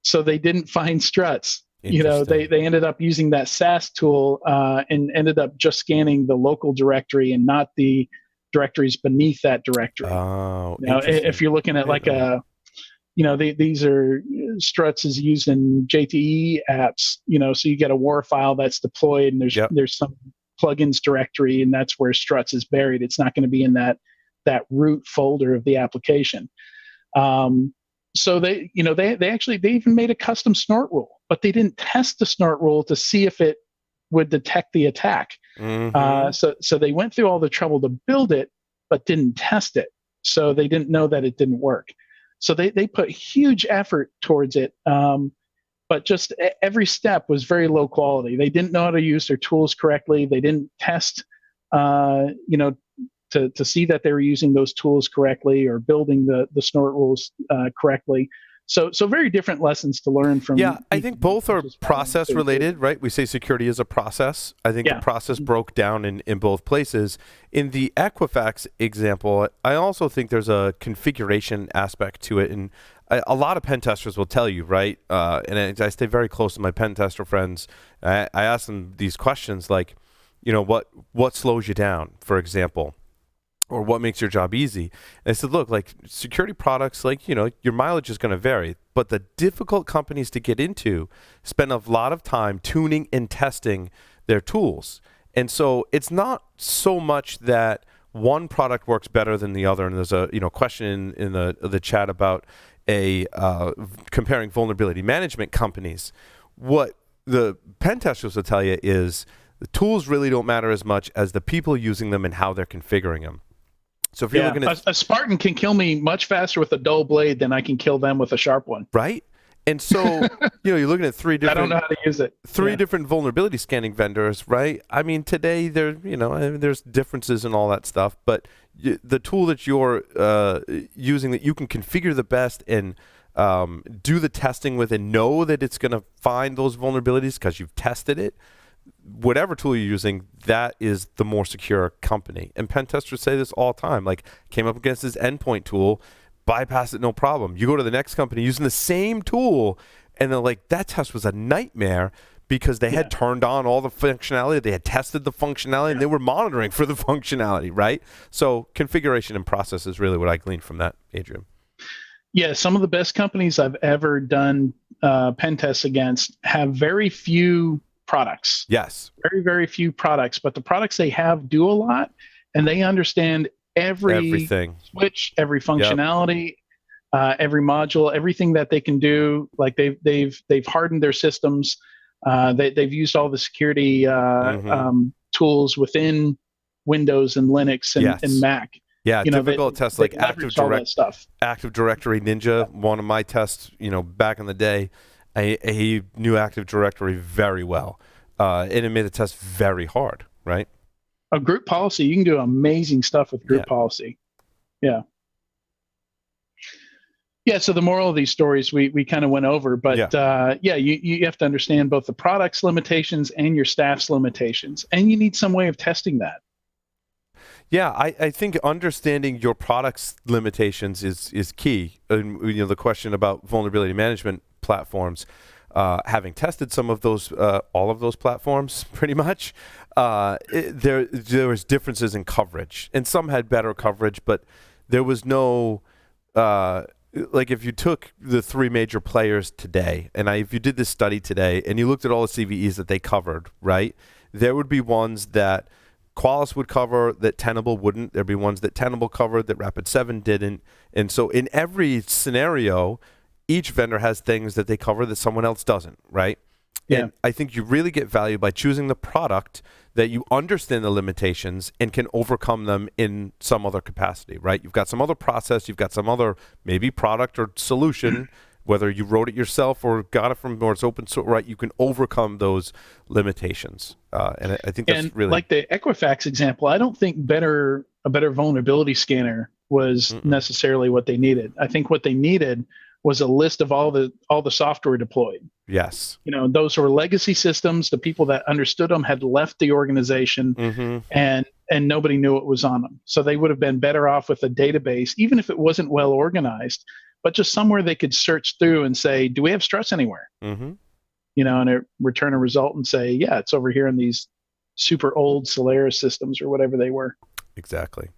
Speaker 2: So they didn't find struts. They ended up using that SAS tool and ended up just scanning the local directory and not the directories beneath that directory.
Speaker 1: Oh,
Speaker 2: if you're looking at like these are struts is used in JTE apps, so you get a WAR file that's deployed and there's some plugins directory, and that's where struts is buried. It's not going to be in that root folder of the application. So they even made a custom snort rule, but they didn't test the snort rule to see if it would detect the attack. Mm-hmm. So they went through all the trouble to build it, but didn't test it. so they didn't know that it didn't work. So they put huge effort towards it, but just every step was very low quality. They didn't know how to use their tools correctly. They didn't test, to see that they were using those tools correctly or building the snort rules correctly. So very different lessons to learn from.
Speaker 1: Yeah, I think both are process related, right? We say security is a process. I think the process broke down in both places. In the Equifax example, I also think there's a configuration aspect to it. And a lot of pen testers will tell you, right? And I stay very close to my pen tester friends. I ask them these questions like, what slows you down, for example? Or what makes your job easy? And I said, look, like security products, like, your mileage is going to vary, but the difficult companies to get into spend a lot of time tuning and testing their tools. And so it's not so much that one product works better than the other. And there's a question in the chat about comparing vulnerability management companies. What the pen testers will tell you is the tools really don't matter as much as the people using them and how they're configuring them. So if you're looking at
Speaker 2: a Spartan can kill me much faster with a dull blade than I can kill them with a sharp one.
Speaker 1: Right. And so, you're looking at three different.
Speaker 2: I don't know how to use it.
Speaker 1: Three different vulnerability scanning vendors, right? I mean, today there's differences and all that stuff, but the tool that you're using that you can configure the best and do the testing with and know that it's going to find those vulnerabilities because you've tested it. Whatever tool you're using, that is the more secure company. And pen testers say this all the time. Like, came up against this endpoint tool, bypass it, no problem. You go to the next company using the same tool, and they're like, that test was a nightmare because they had turned on all the functionality, they had tested the functionality, and they were monitoring for the functionality, right? So configuration and process is really what I gleaned from that, Adrian.
Speaker 2: Yeah, some of the best companies I've ever done pen tests against have very few products.
Speaker 1: Yes.
Speaker 2: Very, very few products, but the products they have do a lot, and they understand everything, switch, every functionality, every module, everything that they can do. Like they've hardened their systems. They've used all the security tools within Windows and Linux and Mac.
Speaker 1: Yeah, difficult tests like Active Directory Ninja. One of my tests, back in the day, he knew Active Directory very well, and it made the test very hard, right?
Speaker 2: A group policy, you can do amazing stuff with group policy. Yeah. Yeah, so the moral of these stories we kind of went over, but you have to understand both the product's limitations and your staff's limitations, and you need some way of testing that.
Speaker 1: Yeah, I think understanding your product's limitations is key. And the question about vulnerability management platforms, having tested some of those, all of those platforms, pretty much, there was differences in coverage, and some had better coverage, but there was no. Like if you took the three major players today, and if you did this study today, and you looked at all the CVEs that they covered, right, there would be ones that Qualys would cover that Tenable wouldn't. There'd be ones that Tenable covered that Rapid7 didn't. And so in every scenario, each vendor has things that they cover that someone else doesn't, right? Yeah. And I think you really get value by choosing the product that you understand the limitations and can overcome them in some other capacity, right? You've got some other process, you've got some other maybe product or solution, whether you wrote it yourself or got it from, or it's open source, right? You can overcome those limitations. And I think that's really...
Speaker 2: Like the Equifax example, I don't think a better vulnerability scanner was necessarily what they needed. I think what they needed was a list of all the software deployed.
Speaker 1: Yes.
Speaker 2: Those were legacy systems. The people that understood them had left the organization, and nobody knew what was on them. So they would have been better off with a database, even if it wasn't well organized, but just somewhere they could search through and say, do we have stress anywhere? And it return a result and say, yeah, it's over here in these super old Solaris systems or whatever they were.
Speaker 1: Exactly.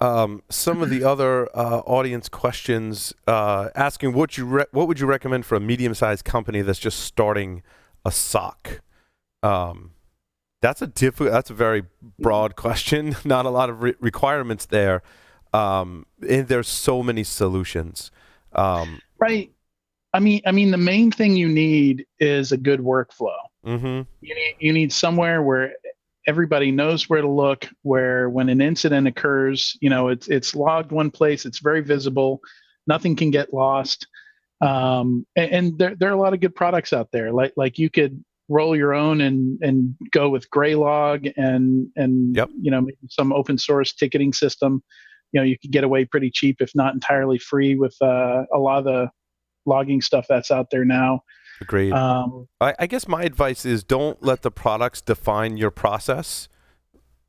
Speaker 1: Some of the other audience questions asking what would you recommend for a medium-sized company that's just starting a SOC? That's a very broad question. Not a lot of requirements there, and there's so many solutions.
Speaker 2: Right. I mean, the main thing you need is a good workflow. You need somewhere where everybody knows where to look, where when an incident occurs, it's logged one place, it's very visible, nothing can get lost. And there are a lot of good products out there. Like you could roll your own and go with Graylog and
Speaker 1: Yep.
Speaker 2: maybe some open source ticketing system. You could get away pretty cheap, if not entirely free, with a lot of the logging stuff that's out there now.
Speaker 1: Agreed. I guess my advice is don't let the products define your process.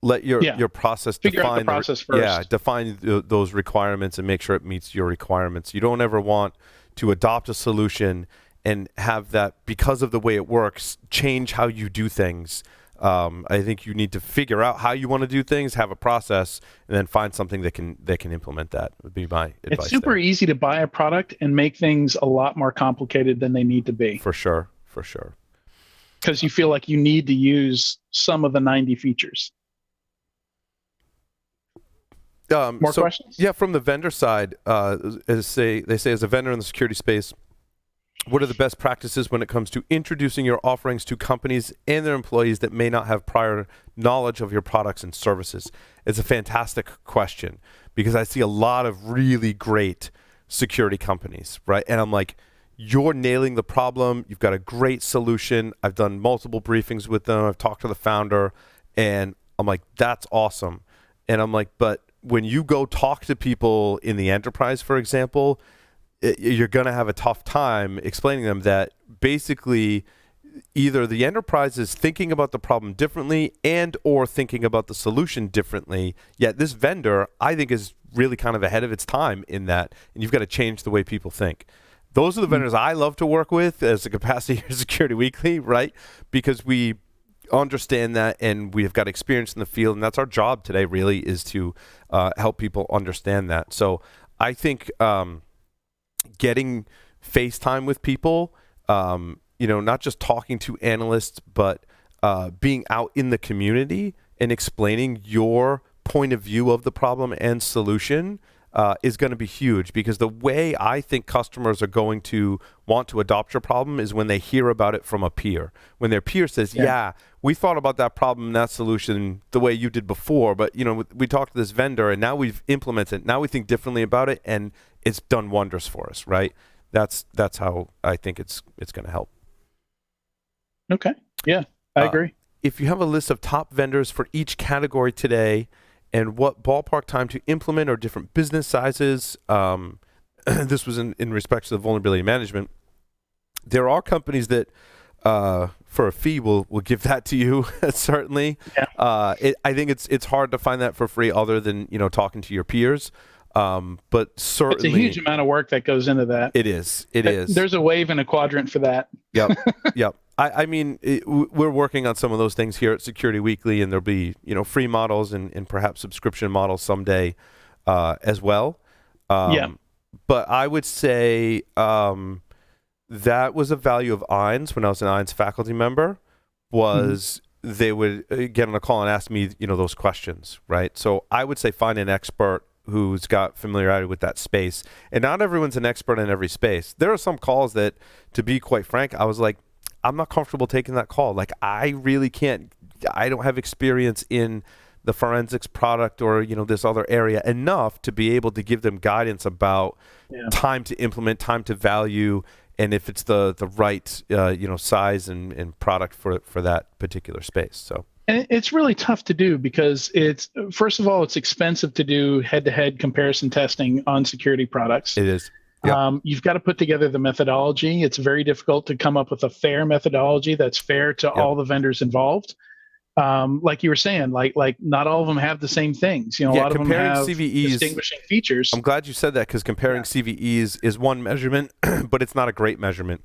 Speaker 1: Let your process
Speaker 2: figure
Speaker 1: define
Speaker 2: out the process first.
Speaker 1: Yeah, define those requirements and make sure it meets your requirements. You don't ever want to adopt a solution and have that, because of the way it works, change how you do things. I think you need to figure out how you want to do things, have a process, and then find something that can implement that. Would be my advice.
Speaker 2: It's super easy to buy a product and make things a lot more complicated than they need to be.
Speaker 1: For sure.
Speaker 2: Because you feel like you need to use some of the 90 features. More questions?
Speaker 1: Yeah, from the vendor side, they say as a vendor in the security space, what are the best practices when it comes to introducing your offerings to companies and their employees that may not have prior knowledge of your products and services? It's a fantastic question, because I see a lot of really great security companies, right? And I'm like, you're nailing the problem. You've got a great solution. I've done multiple briefings with them. I've talked to the founder, and I'm like, that's awesome. And I'm like, but when you go talk to people in the enterprise, for example, you're going to have a tough time explaining them that basically either the enterprise is thinking about the problem differently and or thinking about the solution differently. Yet this vendor, I think, is really kind of ahead of its time in that, and you've got to change the way people think. Those are the vendors I love to work with as a capacity here at Security Weekly, right? Because we understand that and we have got experience in the field, and that's our job today really, is to help people understand that. So I think getting FaceTime with people, not just talking to analysts, but being out in the community and explaining your point of view of the problem and solution is going to be huge, because the way I think customers are going to want to adopt your problem is when they hear about it from a peer. When their peer says, yeah, we thought about that problem and that solution the way you did before, but we talked to this vendor and now we've implemented it. Now we think differently about it, and it's done wonders for us, right? That's how I think it's going to help.
Speaker 2: Okay. Yeah, I agree.
Speaker 1: If you have a list of top vendors for each category today, and what ballpark time to implement or different business sizes, this was in respect to the vulnerability management. There are companies that, for a fee, will give that to you, certainly. Yeah. I think it's hard to find that for free, other than talking to your peers. But certainly,
Speaker 2: it's a huge amount of work that goes into that.
Speaker 1: It is. There's
Speaker 2: a wave and a quadrant for that.
Speaker 1: Yep. I mean, we're working on some of those things here at Security Weekly, and there'll be free models and perhaps subscription models someday as well. But I would say that was a value of EINS when I was an EINS faculty member, was they would get on a call and ask me those questions, right? So I would say find an expert who's got familiarity with that space. And not everyone's an expert in every space. There are some calls that, to be quite frank, I was like, I'm not comfortable taking that call. Like, I really can't, I don't have experience in the forensics product or, this other area enough to be able to give them guidance about time to implement, time to value, and if it's the right, size and product for that particular space. So.
Speaker 2: And it's really tough to do, because first of all, it's expensive to do head-to-head comparison testing on security products.
Speaker 1: It is. Yep.
Speaker 2: You've got to put together the methodology. It's very difficult to come up with a fair methodology that's fair to all the vendors involved. Like you were saying, like not all of them have the same things. A lot of them have
Speaker 1: CVEs,
Speaker 2: distinguishing features.
Speaker 1: I'm glad you said that, because comparing CVEs is one measurement, but it's not a great measurement.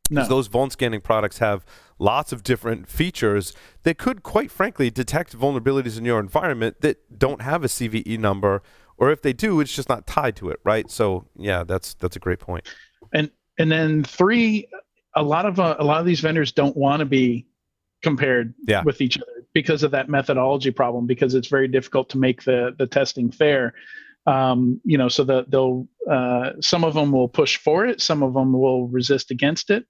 Speaker 1: Because those vuln scanning products have lots of different features that could, quite frankly, detect vulnerabilities in your environment that don't have a CVE number, or if they do, it's just not tied to it, right? So yeah, that's a great point.
Speaker 2: And then three, a lot of these vendors don't want to be compared with each other because of that methodology problem, because it's very difficult to make the testing fair. So that they'll some of them will push for it, some of them will resist against it.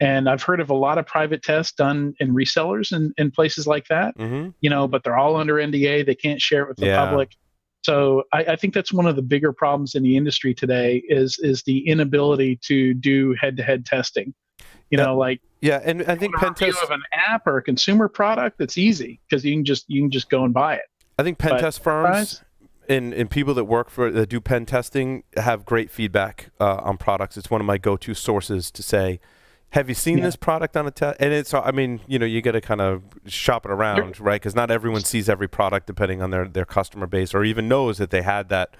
Speaker 2: And I've heard of a lot of private tests done in resellers and places like that, but they're all under NDA. They can't share it with the public. So I think that's one of the bigger problems in the industry today is the inability to do head-to-head testing.
Speaker 1: And I think pen test
Speaker 2: of an app or a consumer product, that's easy because you can just go and buy it.
Speaker 1: I think pen test firms and people that do pen testing have great feedback on products. It's one of my go-to sources to say, have you seen this product on a test? And it's, I mean, you got to kind of shop it around, right? Because not everyone sees every product depending on their customer base, or even knows that they had that,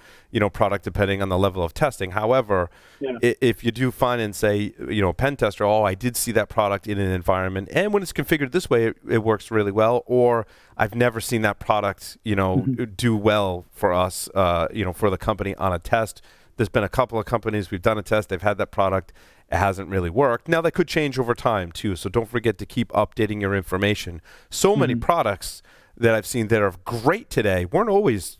Speaker 1: product depending on the level of testing. However, if you do find and say, a pen tester, I did see that product in an environment, and when it's configured this way, it works really well. Or I've never seen that product, do well for us, for the company on a test. There's been a couple of companies we've done a test. They've had that product. It hasn't really worked. Now, that could change over time, too. So don't forget to keep updating your information. So many products that I've seen that are great today weren't always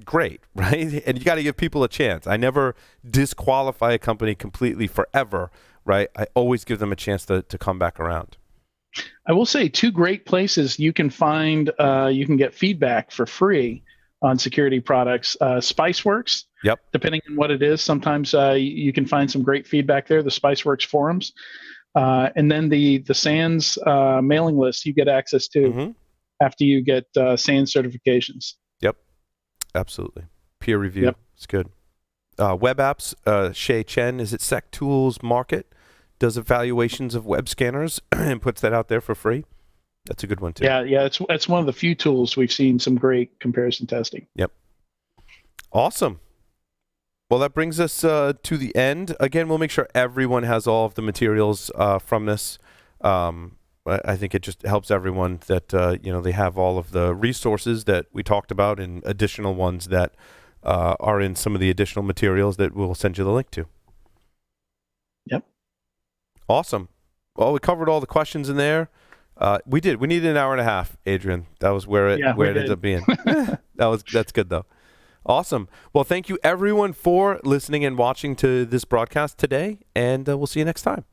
Speaker 1: great, right? And you got to give people a chance. I never disqualify a company completely forever, right? I always give them a chance to come back around.
Speaker 2: I will say 2 great places you can find, you can get feedback for free on security products. Spiceworks.
Speaker 1: Yep.
Speaker 2: Depending on what it is, sometimes you can find some great feedback there. The Spiceworks forums, and then the SANS mailing list you get access to after you get SANS certifications.
Speaker 1: Yep, absolutely. Peer review.
Speaker 2: Yep.
Speaker 1: It's good. Web apps. Shay Chen is at Sec Tools Market. Does evaluations of web scanners and puts that out there for free. That's a good one too.
Speaker 2: Yeah. It's one of the few tools we've seen some great comparison testing.
Speaker 1: Yep. Awesome. Well, that brings us to the end. Again, we'll make sure everyone has all of the materials from this. I think it just helps everyone that they have all of the resources that we talked about and additional ones that are in some of the additional materials that we'll send you the link to.
Speaker 2: Yep.
Speaker 1: Awesome. Well, we covered all the questions in there. We did. We needed an hour and a half, Adrian. That was where it ended up being. That's good though. Awesome. Well, thank you everyone for listening and watching to this broadcast today, and we'll see you next time.